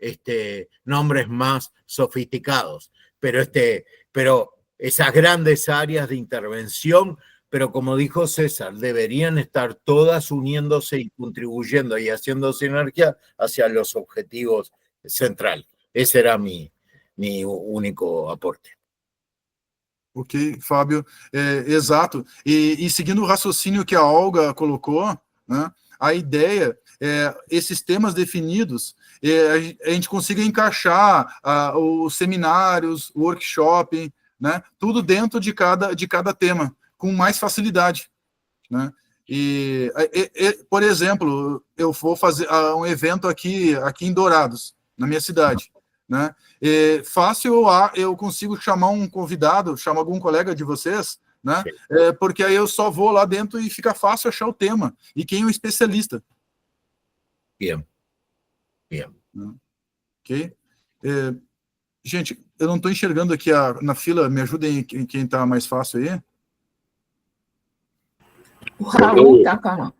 I: nombres más sofisticados, pero esas grandes áreas de intervención, pero como dijo César, deberían estar todas uniéndose y contribuyendo y haciendo sinergia hacia los objetivos centrales. Ese era mi único aporte.
A: Ok, Fábio, exato. E seguindo o raciocínio que a Olga colocou, né, a ideia é esses temas definidos, a gente consiga encaixar os seminários, o workshop, né, tudo dentro de cada tema, com mais facilidade, né? Por exemplo, eu vou fazer um evento aqui em Dourados, na minha cidade, né? Fácil eu consigo chamar um convidado, chamar algum colega de vocês, né? Porque aí eu só vou lá dentro e fica fácil achar o tema. E quem é o especialista.
I: Bien.
A: Ok? Gente, eu não estou enxergando aqui na fila, me ajudem quem está mais fácil aí.
B: O Raul está falando.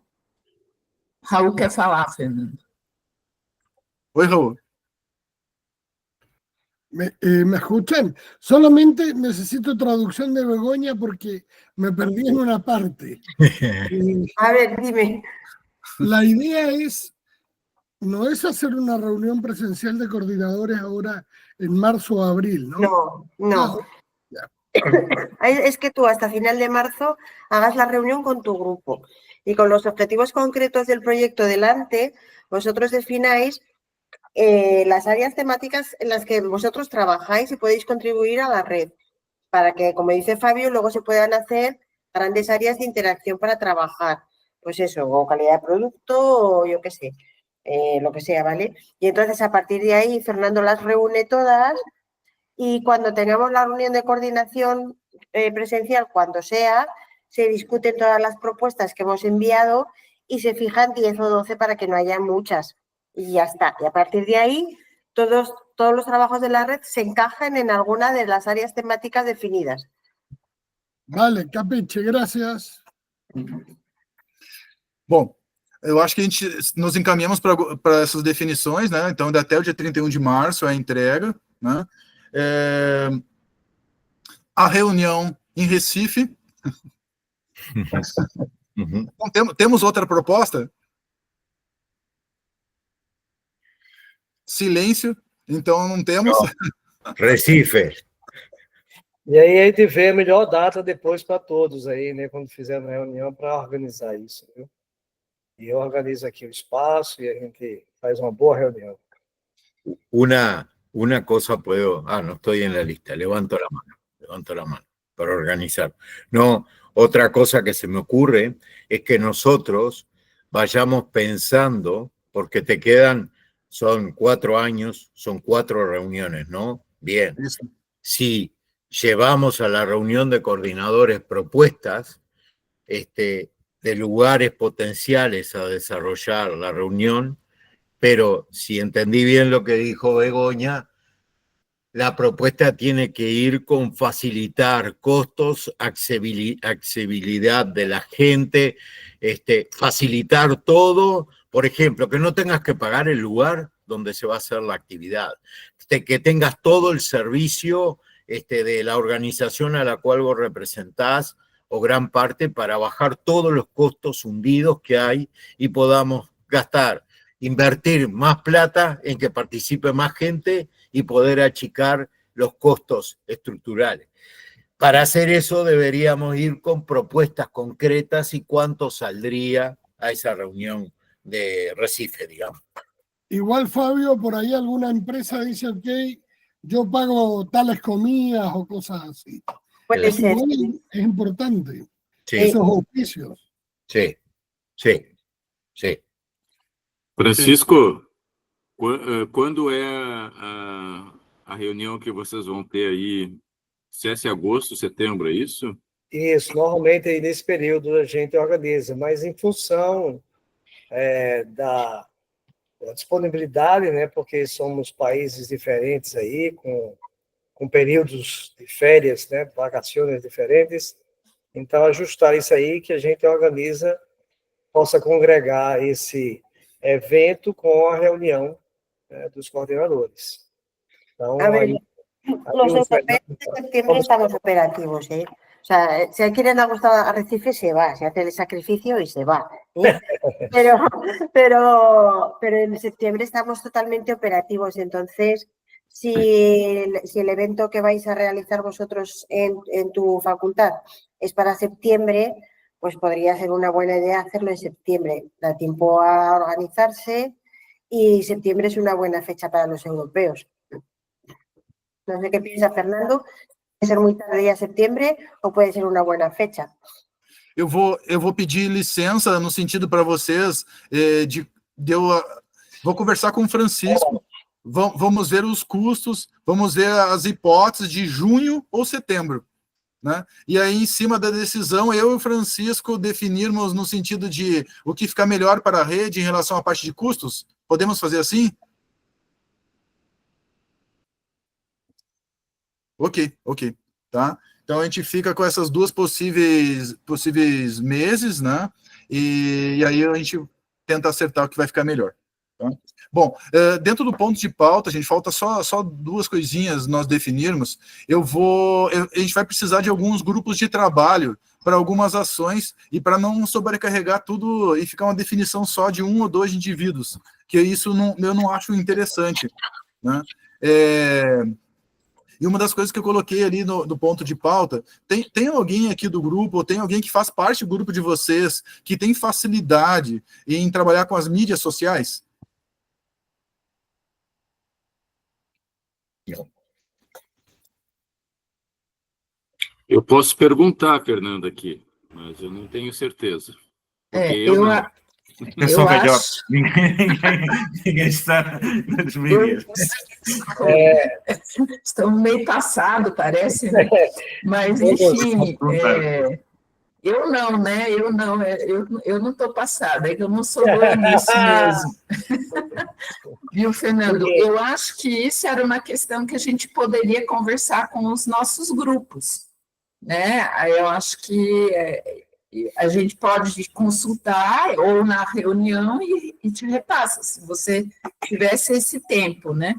B: Raul quer falar, Fernando.
A: Oi, Raul.
E: ¿Me escuchan? Solamente necesito traducción de Begoña porque me perdí en una parte.
G: A ver, dime.
E: La idea no es hacer una reunión presencial de coordinadores ahora en marzo o abril, ¿no?
G: No. Es que tú hasta final de marzo hagas la reunión con tu grupo y con los objetivos concretos del proyecto delante, vosotros defináis las áreas temáticas en las que vosotros trabajáis y podéis contribuir a la red, para que, como dice Fabio, luego se puedan hacer grandes áreas de interacción para trabajar. Pues eso, o calidad de producto, o yo qué sé, lo que sea, ¿vale? Y entonces, a partir de ahí, Fernando las reúne todas y cuando tengamos la reunión de coordinación presencial, cuando sea, se discuten todas las propuestas que hemos enviado y se fijan 10 o 12 para que no haya muchas. Y ya está. Y a partir de ahí, todos los trabajos de la red se encajan en alguna de las áreas temáticas definidas.
E: Vale, capiche, gracias.
A: Bom, eu acho que a gente nos encaminhamos para essas definições, né? Então, até o dia 31 de março é a entrega, né? A reunião em Recife. Então, temos outra proposta? Silêncio, então não temos.
I: Recife.
F: E aí a gente vê a melhor data depois para todos aí, né? Quando fizer a reunião para organizar isso, viu? E eu organizo aqui o espaço e a gente faz uma boa reunião.
I: Una cosa puedo, no estoy en la lista, levanto la mano para organizar. No, otra cosa que se me ocurre es que nosotros vayamos pensando, porque son 4 años, son 4 reuniones, ¿no? Bien. Si llevamos a la reunión de coordinadores propuestas de lugares potenciales a desarrollar la reunión, pero si entendí bien lo que dijo Begoña, la propuesta tiene que ir con facilitar costos, accesibilidad de la gente, facilitar todo. Por ejemplo, que no tengas que pagar el lugar donde se va a hacer la actividad, que tengas todo el servicio de la organización a la cual vos representás, o gran parte, para bajar todos los costos hundidos que hay y podamos invertir más plata en que participe más gente y poder achicar los costos estructurales. Para hacer eso deberíamos ir con propuestas concretas y cuánto saldría a esa reunión de Recife, digamos.
E: Igual, Fabio, por ahí alguna empresa dice, ok, yo pago tales comidas o cosas así.
G: Puede ser.
E: Es importante.
I: Sí.
E: Esos oficios.
I: Sí.
H: Francisco, quando é a reunião que vocês vão ter aí? Se é agosto, setembro, é isso?
F: Isso, normalmente aí nesse período a gente organiza, mas em função da disponibilidade, né, porque somos países diferentes aí, com períodos de férias, né, vacações diferentes. Então, ajustar isso aí que a gente organiza, possa congregar esse evento com a reunião dos coordenadores. Então,
G: A ver,
F: aí
G: los europeos de septiembre estamos operativos, ¿eh? O sea, si alguien le ha gustado Arrecife, se va, se hace el sacrificio y se va, ¿eh? Pero en septiembre estamos totalmente operativos, entonces, si el evento que vais a realizar vosotros en tu facultad es para septiembre, pues podría ser una buena idea hacerlo en septiembre. Da tiempo a organizarse y septiembre es una buena fecha para los europeos. No sé qué piensa Fernando. ¿Puede ser muy tardía septiembre ou pode ser uma boa fecha?
A: Eu vou pedir licença no sentido para vocês vou conversar com o Francisco, vamos ver os custos, vamos ver as hipóteses de junho ou setembro, né? E aí, em cima da decisão, eu e o Francisco definirmos no sentido de o que ficar melhor para a rede em relação à parte de custos. Podemos fazer assim? Ok, tá? Então a gente fica com essas duas possíveis meses, né? E aí a gente tenta acertar o que vai ficar melhor. Tá? Bom, dentro do ponto de pauta, a gente falta só duas coisinhas nós definirmos. A gente vai precisar de alguns grupos de trabalho para algumas ações e para não sobrecarregar tudo e ficar uma definição só de 1 ou 2 indivíduos, que isso eu não acho interessante, né? E uma das coisas que eu coloquei ali no ponto de pauta, tem alguém aqui do grupo, ou tem alguém que faz parte do grupo de vocês, que tem facilidade em trabalhar com as mídias sociais?
H: Eu posso perguntar, Fernando, aqui, mas eu não tenho certeza. Porque eu não.
M: Eu sou melhor. Ninguém está nas mídias.
B: Estamos meio passados, parece, né? Mas, enfim, eu não, né? Eu não estou passada, é que eu não sou boa nisso mesmo. Viu, Fernando? Eu acho que isso era uma questão que a gente poderia conversar com os nossos grupos, né? Eu acho que a gente pode consultar ou na reunião e te repassa, se você tivesse esse tempo, né?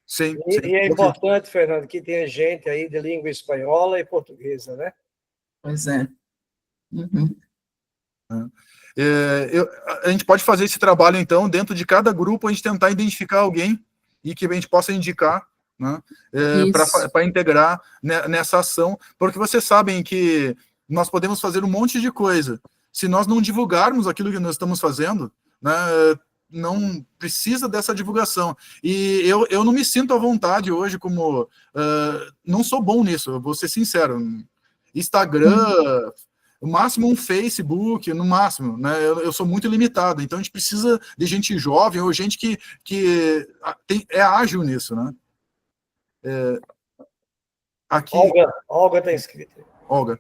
A: Sim.
F: E é importante, Fernando, que tenha gente aí de língua espanhola e portuguesa, né?
B: Pois é. Uhum.
A: A gente pode fazer esse trabalho, então, dentro de cada grupo, a gente tentar identificar alguém e que a gente possa indicar, né, para integrar nessa ação, porque vocês sabem que nós podemos fazer um monte de coisa. Se nós não divulgarmos aquilo que nós estamos fazendo, né, não precisa dessa divulgação. E eu não me sinto à vontade hoje como... não sou bom nisso, eu vou ser sincero. Instagram, o máximo um Facebook, no máximo, né? Eu sou muito limitado, então a gente precisa de gente jovem ou gente que é ágil nisso, né? Aqui...
F: Olga está inscrita.
A: Olga.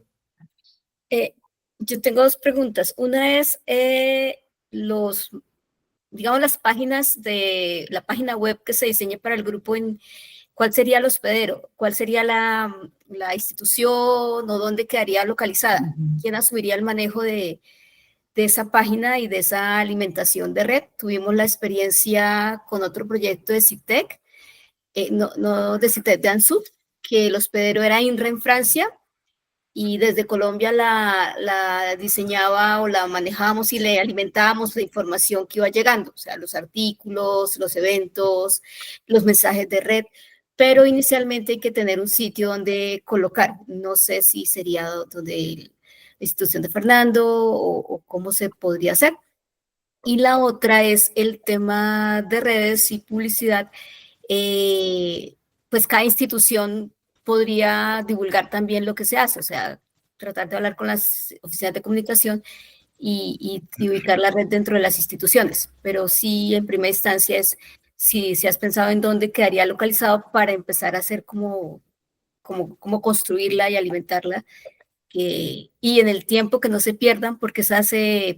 L: Yo tengo dos preguntas. Una es digamos, las páginas de la página web que se diseñe para el grupo, ¿cuál sería el hospedero? ¿Cuál sería la institución o dónde quedaría localizada? ¿Quién asumiría el manejo de esa página y de esa alimentación de red? Tuvimos la experiencia con otro proyecto de CITEC, no de CITEC, de ANSUT, que el hospedero era INRA en Francia, y desde Colombia la diseñaba o la manejábamos y le alimentábamos la información que iba llegando, o sea, los artículos, los eventos, los mensajes de red, pero inicialmente hay que tener un sitio donde colocar. No sé si sería donde la institución de Fernando o cómo se podría hacer. Y la otra es el tema de redes y publicidad. Pues cada institución podría divulgar también lo que se hace, o sea, tratar de hablar con las oficinas de comunicación y ubicar la red dentro de las instituciones, pero sí, en primera instancia es si has pensado en dónde quedaría localizado para empezar a hacer cómo construirla y alimentarla y en el tiempo que no se pierdan, porque esas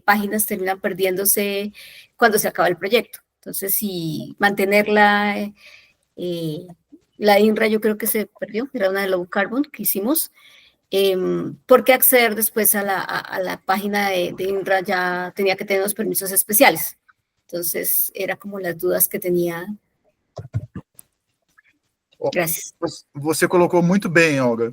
L: páginas terminan perdiéndose cuando se acaba el proyecto. Entonces, si mantenerla, la INRA yo creo que se perdió, era una de low carbon que hicimos, porque acceder después a la página de INRA ya tenía que tener unos permisos especiales. Entonces, era como las dudas que tenía. Gracias.
A: Você colocou muito bem, Olga.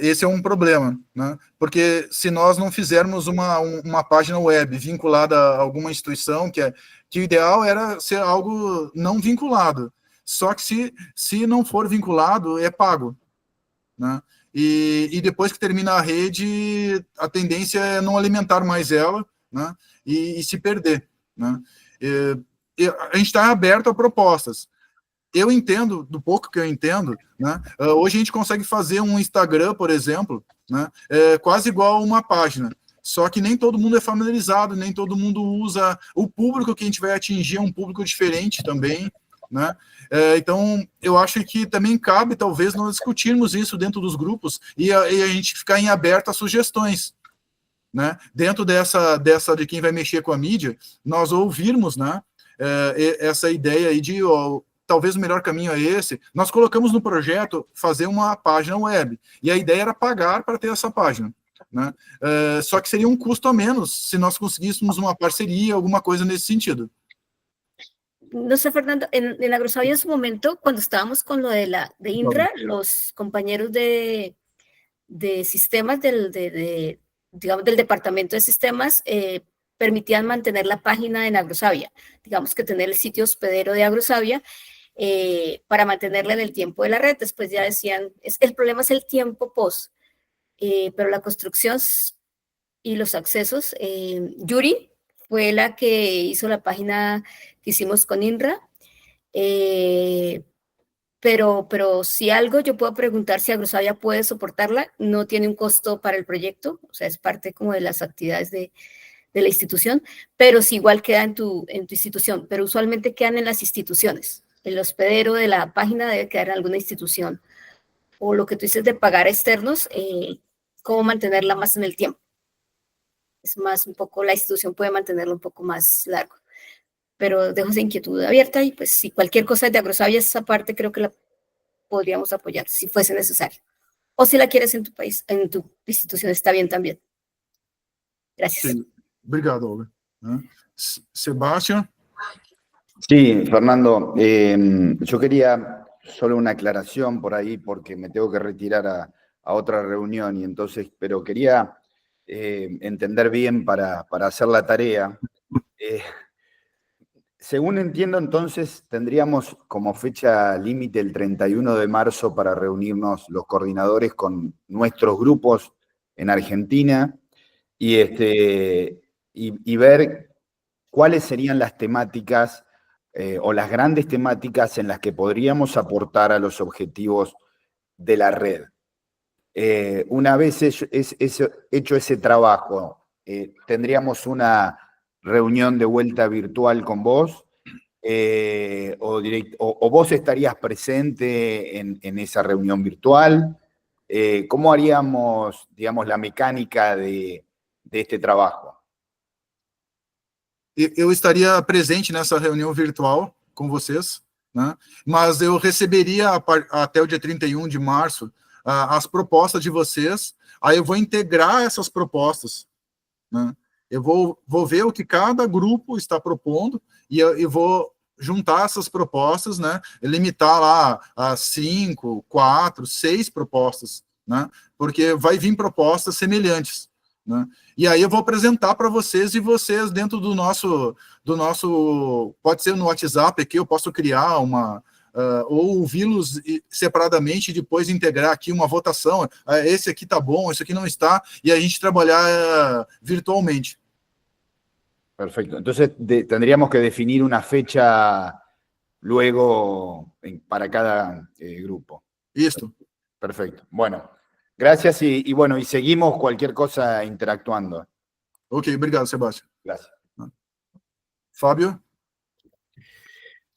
A: Esse é um problema, né? Porque se nós não fizermos uma página web vinculada a alguma instituição, que o ideal era ser algo não vinculado. Só que se não for vinculado, é pago, né? E depois que termina a rede, a tendência é não alimentar mais ela, né? E se perder, né? A gente está aberto a propostas. Eu entendo, do pouco que eu entendo, né? Hoje a gente consegue fazer um Instagram, por exemplo, né? Quase igual a uma página, só que nem todo mundo é familiarizado, nem todo mundo usa. O público que a gente vai atingir é um público diferente também, né? Então, eu acho que também cabe, talvez, nós discutirmos isso dentro dos grupos e a gente ficar em aberto a sugestões, né? Dentro dessa de quem vai mexer com a mídia, nós ouvirmos, né? Essa ideia aí de talvez o melhor caminho é esse. Nós colocamos no projeto fazer uma página web, e a ideia era pagar para ter essa página, né? Só que seria um custo a menos se nós conseguíssemos uma parceria, alguma coisa nesse sentido.
L: No sé, Fernando, en Agrosavia en su momento, cuando estábamos con lo de INRA, los compañeros de sistemas digamos, del departamento de sistemas permitían mantener la página en Agrosavia, digamos que tener el sitio hospedero de Agrosavia para mantenerla en el tiempo de la red. Después ya decían, el problema es el tiempo post, pero la construcción y los accesos, Yuri fue la que hizo la página que hicimos con INRA, pero si algo yo puedo preguntar si Agrosavia puede soportarla, no tiene un costo para el proyecto, o sea, es parte como de las actividades de la institución, pero si igual queda en tu institución, pero usualmente quedan en las instituciones. El hospedero de la página debe quedar en alguna institución. O lo que tú dices de pagar externos, cómo mantenerla más en el tiempo. Es más, un poco, la institución puede mantenerlo un poco más largo. Pero dejo esa inquietud abierta y pues si cualquier cosa de Agrosavia, esa parte creo que la podríamos apoyar si fuese necesario. O si la quieres en tu país, en tu institución, está bien también. Gracias.
A: Sí. Obrigado, Olga. Sebastián.
N: Sí, Fernando, yo quería solo una aclaración por ahí porque me tengo que retirar a otra reunión y entonces, pero quería entender bien para hacer la tarea. Según entiendo, entonces, tendríamos como fecha límite el 31 de marzo para reunirnos los coordinadores con nuestros grupos en Argentina y ver cuáles serían las temáticas o las grandes temáticas en las que podríamos aportar a los objetivos de la red. Una vez hecho ese trabajo, tendríamos una reunión de vuelta virtual con vos, o vos estarías presente en esa reunión virtual. ¿Cómo haríamos, digamos, la mecánica de este trabajo?
A: Eu estaria presente nessa reunião virtual com vocês, né? Mas eu receberia até o dia 31 de março as propostas de vocês, aí eu vou integrar essas propostas, né? Eu vou ver o que cada grupo está propondo e eu vou juntar essas propostas, né? Limitar lá a 5, 4, 6 propostas, né? Porque vai vir propostas semelhantes, né? E aí eu vou apresentar para vocês e vocês dentro do nosso, pode ser no WhatsApp aqui, eu posso criar uma, ou ouvi-los separadamente e depois integrar aqui uma votação, esse aqui tá bom, esse aqui não está, e a gente trabalhar virtualmente.
N: Perfecto. Entonces tendríamos que definir una fecha luego para cada grupo.
A: Listo.
N: Perfecto. Bueno, gracias y bueno, y seguimos cualquier cosa interactuando.
A: Ok, obrigado, Sebastián.
N: Gracias.
A: Fabio.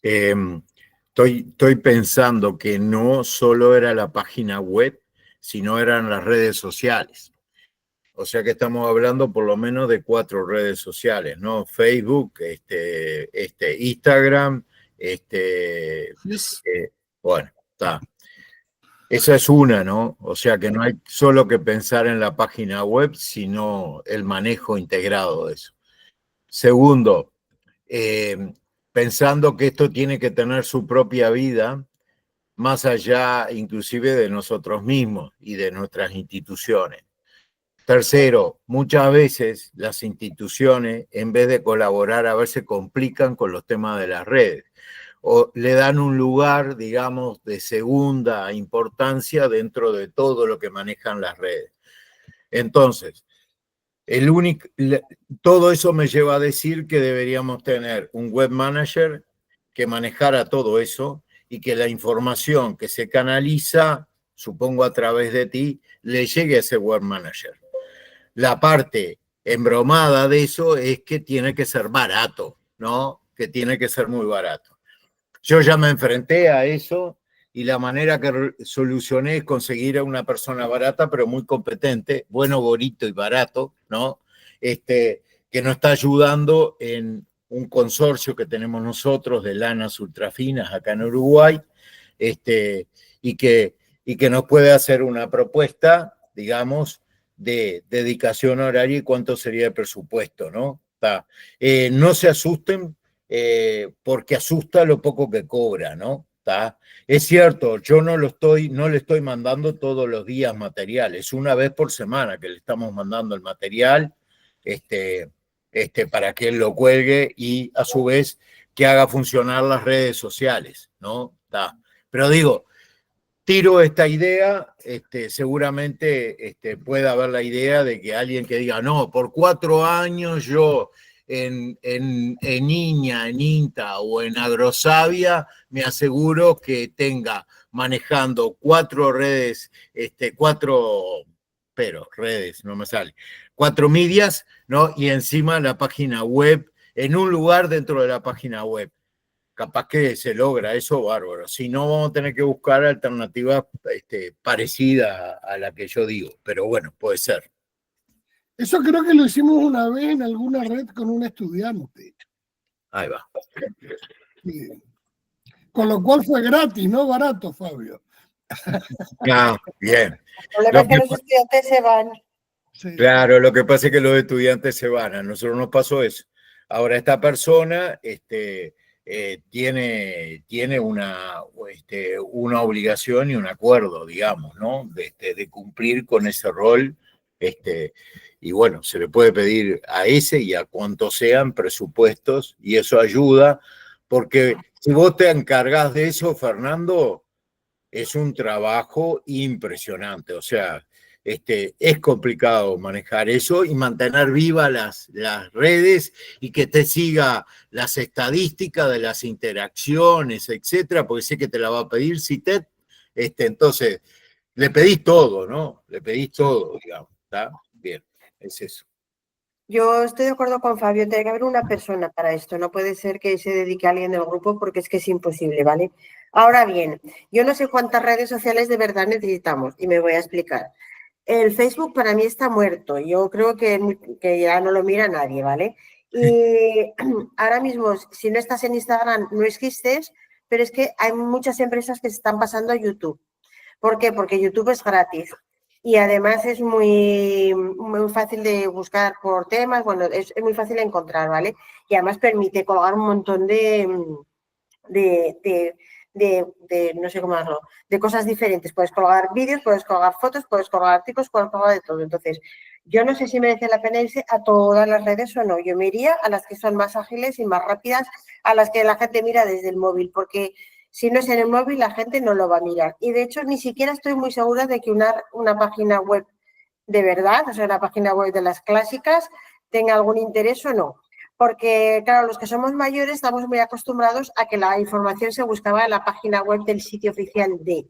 I: Estoy pensando que no solo era la página web, sino eran las redes sociales. O sea que estamos hablando por lo menos de 4 redes sociales, ¿no? Facebook, Instagram, bueno, está. Esa es una, ¿no? O sea que no hay solo que pensar en la página web, sino el manejo integrado de eso. Segundo, pensando que esto tiene que tener su propia vida, más allá inclusive de nosotros mismos y de nuestras instituciones. Tercero, muchas veces las instituciones, en vez de colaborar, a veces complican con los temas de las redes o le dan un lugar, digamos, de segunda importancia dentro de todo lo que manejan las redes. Entonces, todo eso me lleva a decir que deberíamos tener un web manager que manejara todo eso y que la información que se canaliza, supongo a través de ti, le llegue a ese web manager. La parte embromada de eso es que tiene que ser barato, ¿no? Que tiene que ser muy barato. Yo ya me enfrenté a eso y la manera que solucioné es conseguir a una persona barata, pero muy competente, bueno, bonito y barato, ¿no? Que nos está ayudando en un consorcio que tenemos nosotros de lanas ultrafinas acá en Uruguay, y que nos puede hacer una propuesta, digamos, de dedicación horaria y cuánto sería el presupuesto, ¿no? No se asusten porque asusta lo poco que cobra, ¿no? Es cierto, yo no le estoy mandando todos los días materiales, una vez por semana que le estamos mandando el material, para que él lo cuelgue y a su vez que haga funcionar las redes sociales, ¿no? Pero digo, tiro esta idea, seguramente puede haber la idea de que alguien que diga, no, por 4 años yo en Iña, en INTA o en Agrosavia me aseguro que tenga manejando 4 redes, 4 redes, no me sale, 4 medias, ¿no? Y encima la página web, en un lugar dentro de la página web. Capaz que se logra eso, bárbaro. Si no, vamos a tener que buscar alternativas parecidas a la que yo digo. Pero bueno, puede ser.
E: Eso creo que lo hicimos una vez en alguna red con un estudiante.
I: Ahí va.
E: Sí. Con lo cual fue gratis, no barato, Fabio.
I: Ah, bien.
G: El problema es que los estudiantes se van.
E: Sí.
I: Claro, lo que pasa es que los estudiantes se van. A nosotros nos pasó eso. Ahora esta persona tiene una obligación y un acuerdo, digamos, ¿no? De cumplir con ese rol, y bueno, se le puede pedir a ese y a cuantos sean presupuestos, y eso ayuda, porque si vos te encargás de eso, Fernando, es un trabajo impresionante, o sea, es complicado manejar eso y mantener vivas las redes y que te siga las estadísticas de las interacciones, etcétera, porque sé que te la va a pedir CITED, entonces le pedís todo, ¿no? Le pedís todo, digamos, ¿está? Bien, es eso.
G: Yo estoy de acuerdo con Fabio, tiene que haber una persona para esto, no puede ser que se dedique a alguien del grupo porque es que es imposible, ¿vale? Ahora bien, yo no sé cuántas redes sociales de verdad necesitamos y me voy a explicar. El Facebook para mí está muerto, yo creo que ya no lo mira nadie, ¿vale? Y ahora mismo, si no estás en Instagram, no existes, pero es que hay muchas empresas que se están pasando a YouTube. ¿Por qué? Porque YouTube es gratis. Y además es muy fácil de buscar por temas, bueno, es muy fácil de encontrar, ¿vale? Y además permite colgar un montón de no sé cómo hacerlo, de cosas diferentes. Puedes colgar vídeos, puedes colgar fotos, puedes colgar artículos, puedes colgar de todo. Entonces, yo no sé si merece la pena irse a todas las redes o no. Yo me iría a las que son más ágiles y más rápidas, a las que la gente mira desde el móvil, porque si no es en el móvil, la gente no lo va a mirar. Y de hecho, ni siquiera estoy muy segura de que una página web de verdad, o sea, una página web de las clásicas, tenga algún interés o no. Porque, claro, los que somos mayores estamos muy acostumbrados a que la información se buscaba en la página web del sitio oficial de.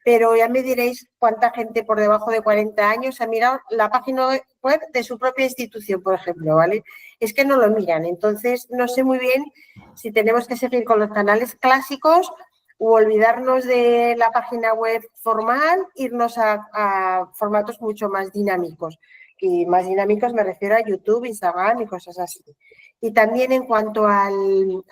G: Pero ya me diréis cuánta gente por debajo de 40 años ha mirado la página web de su propia institución, por ejemplo, ¿vale? Es que no lo miran. Entonces, no sé muy bien si tenemos que seguir con los canales clásicos o olvidarnos de la página web formal, irnos a formatos mucho más dinámicos, y más dinámicos me refiero a YouTube, Instagram y cosas así. Y también en cuanto a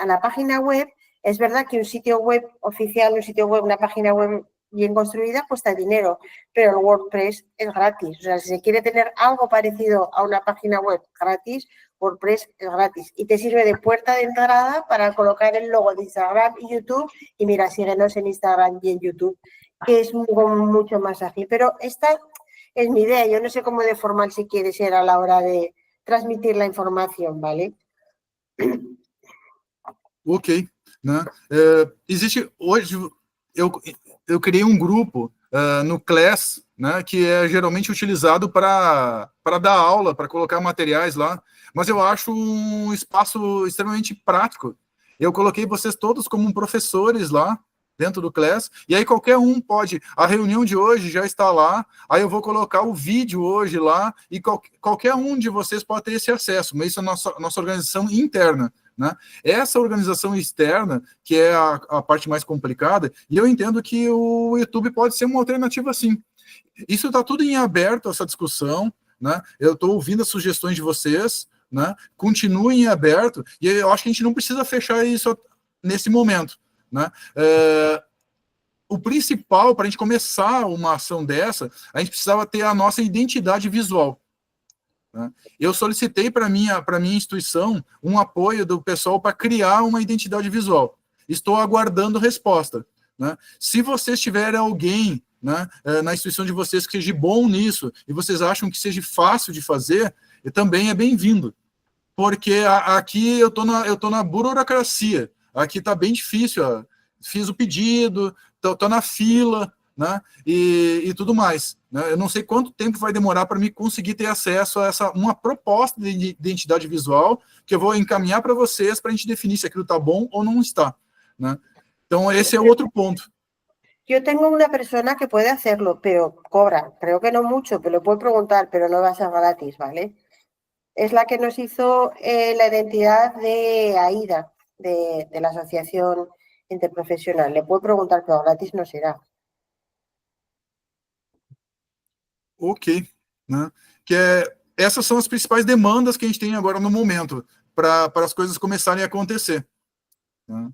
G: la página web, es verdad que un sitio web oficial, una página web bien construida cuesta dinero, pero el WordPress es gratis. O sea, si se quiere tener algo parecido a una página web gratis, WordPress es gratis y te sirve de puerta de entrada para colocar el logo de Instagram y YouTube. Y mira, síguenos en Instagram y en YouTube, que es mucho más ágil. Pero esta es mi idea. Yo no sé cómo de formal si quiere ser a la hora de transmitir la información, ¿vale?
A: Ok, né? Existe hoje, eu criei um grupo no Class, né, que é geralmente utilizado para dar aula, para colocar materiais lá, mas eu acho um espaço extremamente prático. Eu coloquei vocês todos como professores lá, dentro do Class, e aí qualquer um pode, a reunião de hoje já está lá, aí eu vou colocar o vídeo hoje lá, e qualquer um de vocês pode ter esse acesso, mas isso é nossa organização interna, né? Essa organização externa, que é a parte mais complicada, e eu entendo que o YouTube pode ser uma alternativa sim. Isso está tudo em aberto, essa discussão, né? Eu estou ouvindo as sugestões de vocês, né? Continuem em aberto, e eu acho que a gente não precisa fechar isso nesse momento, né? O principal, para a gente começar uma ação dessa, a gente precisava ter a nossa identidade visual, né? Eu solicitei para minha instituição um apoio do pessoal para criar uma identidade visual. Estou aguardando resposta, né? Se vocês tiverem alguém, né, na instituição de vocês que seja bom nisso, e vocês acham que seja fácil de fazer, também é bem-vindo. Porque aqui eu tô na burocracia, aqui está bem difícil, ó. Fiz o pedido, tô na fila, né, e tudo mais, né? Eu não sei quanto tempo vai demorar para mim conseguir ter acesso a uma proposta de identidade visual que eu vou encaminhar para vocês para a gente definir se aquilo está bom ou não está, né? Então, esse é outro ponto.
G: Yo tengo una persona que puede hacerlo, pero cobra, creo que no mucho, pero lo puedo preguntar, pero no va a ser gratis, ¿vale? Es la que nos hizo la identidad de AIDA, de la Asociación Interprofesional. Le puedo preguntar, pero gratis no será.
A: Ok, né? Essas são as principais demandas que a gente tem agora no momento, para as coisas começarem a acontecer, né?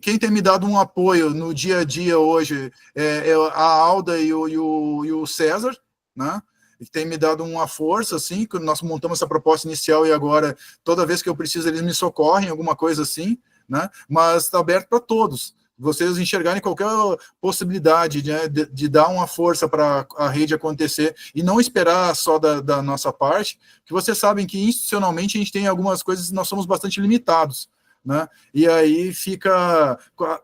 A: Quem tem me dado um apoio no dia a dia hoje é a Alda e o César, né? Que tem me dado uma força, assim, que nós montamos essa proposta inicial e agora, toda vez que eu preciso, eles me socorrem, alguma coisa assim, né? Mas está aberto para todos. Vocês enxergarem qualquer possibilidade, né, de dar uma força para a rede acontecer e não esperar só da nossa parte, que vocês sabem que institucionalmente a gente tem algumas coisas, nós somos bastante limitados, né? E aí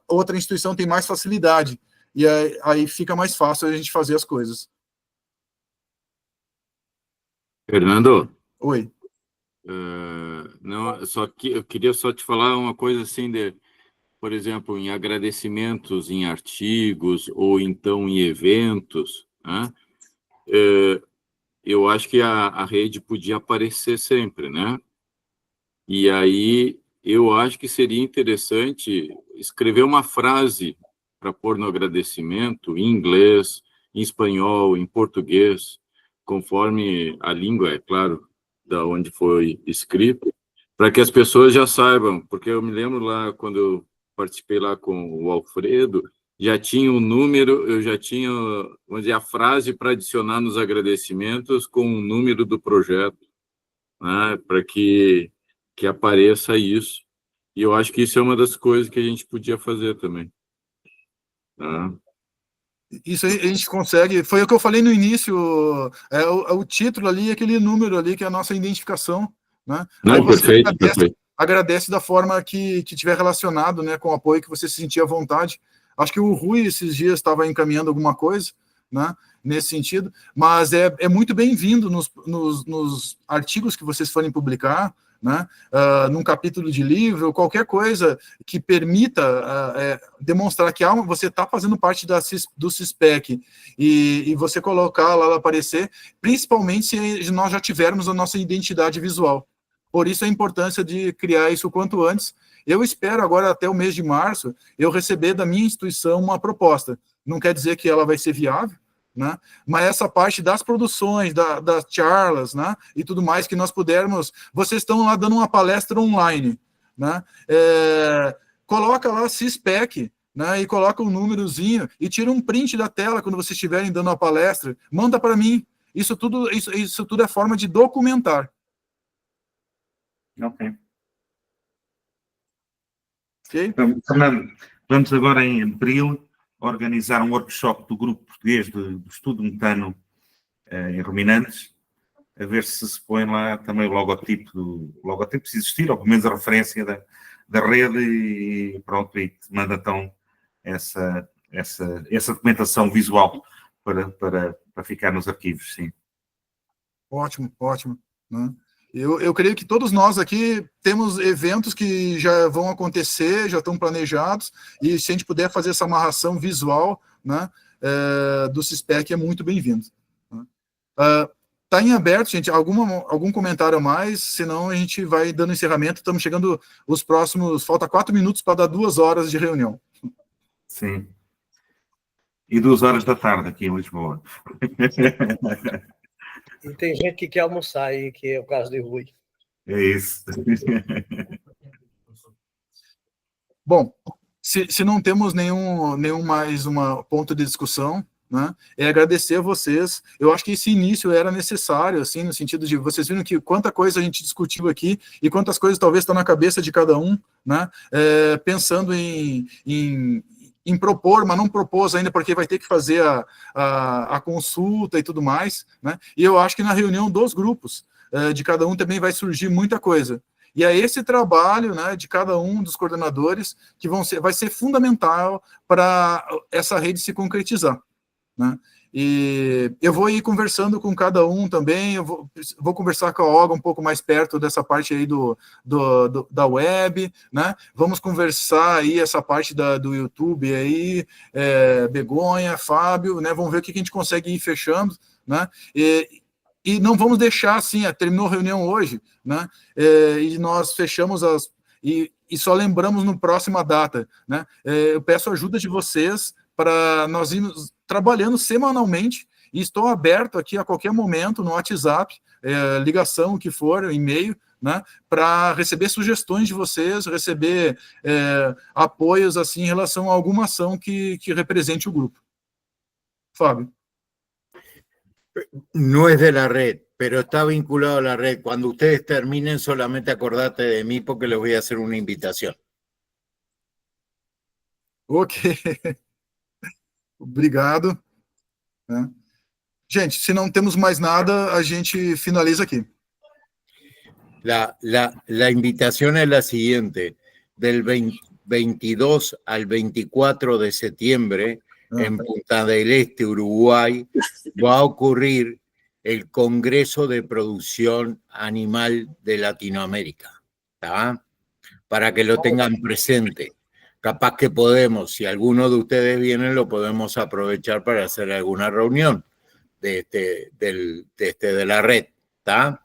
A: outra instituição tem mais facilidade, e aí fica mais fácil a gente fazer as coisas.
H: Fernando?
A: Oi.
H: Não, eu queria só te falar uma coisa assim, por exemplo, em agradecimentos em artigos ou então em eventos, né? Eu acho que a rede podia aparecer sempre, né? E aí eu acho que seria interessante escrever uma frase para pôr no agradecimento em inglês, em espanhol, em português, conforme a língua, é claro, da onde foi escrito, para que as pessoas já saibam, porque eu me lembro lá, quando eu participei lá com o Alfredo, já tinha o número, eu já tinha, vamos dizer, a frase para adicionar nos agradecimentos com o número do projeto, né, para que apareça isso. E eu acho que isso é uma das coisas que a gente podia fazer também, tá?
A: Isso a gente consegue, foi o que eu falei no início, o título ali, aquele número ali, que é a nossa identificação, né?
H: Não, perfeito, perfeito.
A: Agradece da forma que tiver relacionado, né, com o apoio, que você se sentir à vontade. Acho que o Rui, esses dias, estava encaminhando alguma coisa, né, nesse sentido, mas é muito bem-vindo nos artigos que vocês forem publicar, né, num capítulo de livro, qualquer coisa que permita demonstrar que você está fazendo parte do CISPEC e você colocar lá, aparecer, principalmente se nós já tivermos a nossa identidade visual. Por isso a importância de criar isso o quanto antes. Eu espero agora, até o mês de março, eu receber da minha instituição uma proposta. Não quer dizer que ela vai ser viável, né? Mas essa parte das produções, das charlas, né? E tudo mais que nós pudermos, vocês estão lá dando uma palestra online, né? Coloca lá CISPEC, né? E coloca um númerozinho e tira um print da tela quando vocês estiverem dando a palestra, manda para mim. Isso tudo é forma de documentar.
M: Ok.
A: Ok?
M: Fernando, vamos agora em abril organizar um workshop do Grupo Português do Estudo Metano em Ruminantes, a ver se põe lá também o logotipo, se existir, ou pelo menos a referência da rede, e pronto, e te manda então essa documentação visual para ficar nos arquivos, sim.
A: Ótimo, ótimo, né? Eu creio que todos nós aqui temos eventos que já vão acontecer, já estão planejados, e se a gente puder fazer essa amarração visual, né, do CISPEC é muito bem-vindo. Está em aberto, gente, algum comentário a mais, senão a gente vai dando encerramento, estamos chegando os próximos, falta 4 minutos para dar 2 horas de reunião.
M: Sim. E 2 horas da tarde aqui em Lisboa.
F: E tem gente que quer almoçar aí, que é o caso de Rui.
M: É isso.
A: Bom, se não temos nenhum mais ponto de discussão, né, é agradecer a vocês. Eu acho que esse início era necessário, assim, no sentido de vocês viram que quanta coisa a gente discutiu aqui e quantas coisas talvez estão na cabeça de cada um, né, pensando em propor, mas não propôs ainda, porque vai ter que fazer a consulta e tudo mais, né? E eu acho que na reunião dos grupos, de cada um também vai surgir muita coisa. E é esse trabalho, né, de cada um dos coordenadores que vai ser fundamental para essa rede se concretizar, né? E eu vou ir conversando com cada um também, eu vou conversar com a Olga um pouco mais perto dessa parte aí da web, né? Vamos conversar aí essa parte do YouTube aí, Begonha, Fábio, né? Vamos ver o que a gente consegue ir fechando, né? E não vamos deixar assim, terminou a reunião hoje, né? E nós fechamos e só lembramos no próxima data, né? Eu peço a ajuda de vocês para nós irmos trabalhando semanalmente, e estou aberto aqui a qualquer momento no WhatsApp, ligação, o que for, e-mail, né, para receber sugestões de vocês, receber apoios assim, em relação a alguma ação que represente o grupo. Fábio.
I: No es de la red, pero está vinculado a la red. Cuando ustedes terminen, solamente acordate de mí porque les voy a hacer una invitación.
A: Ok. Obrigado. Gente, se não temos mais nada, a gente finaliza aqui.
I: La invitación es la siguiente. Del 22 al 24 de septiembre, en Punta del Este, Uruguay, va a ocurrir el Congreso de Producción Animal de Latinoamérica, ¿tá? Para que lo tengan presente. Capaz que podemos, si alguno de ustedes viene, lo podemos aprovechar para hacer alguna reunión de la red, ¿está?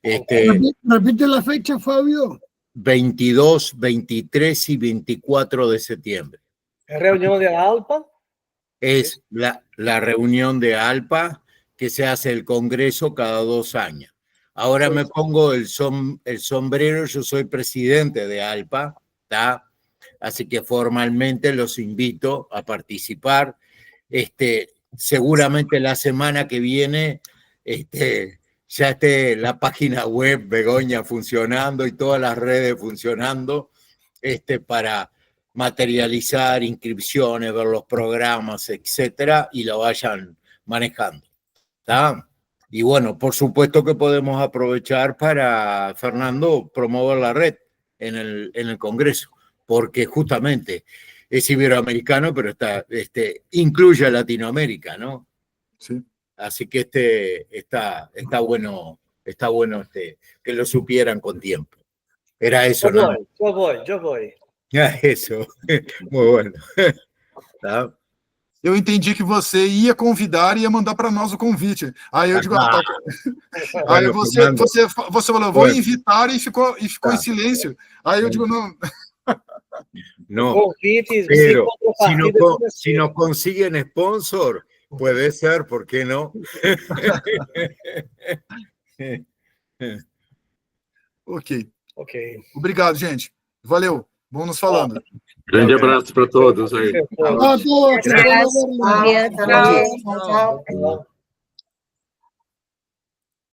E: Repite la fecha, Fabio.
I: 22, 23 y 24 de septiembre.
F: ¿Reunión de ALPA?
I: Es la reunión de ALPA que se hace el Congreso cada 2 años. Ahora me pongo el sombrero, yo soy presidente de ALPA, ¿está? Así que formalmente los invito a participar. Seguramente la semana que viene ya esté la página web Begoña funcionando y todas las redes funcionando para materializar inscripciones, ver los programas, etcétera, y lo vayan manejando. ¿Está? Y bueno, por supuesto que podemos aprovechar para, Fernando, promover la red en el Congreso, porque justamente es iberoamericano, pero incluye a Latinoamérica, ¿no?
A: Sí.
I: Así que está bueno que lo supieran con tiempo. Era eso, ¿no?
F: Yo voy.
I: Eso, muy bueno. Tá?
A: Eu entendi que você ia convidar e ia mandar para nós o convite. Aí eu digo, aí você falou, vou invitar e ficou em silêncio. Aí eu digo, não.
I: No, pero si nos consiguen sponsor, Puede ser, ¿por qué no?
A: Ok.
F: Ok.
A: Obrigado, gente. Valeu. Vamos nos falando.
H: Grande abraço para todos aí.
E: A todos, que
G: Gracias.
E: bueno verlos.
G: Hasta luego. Chao, chao.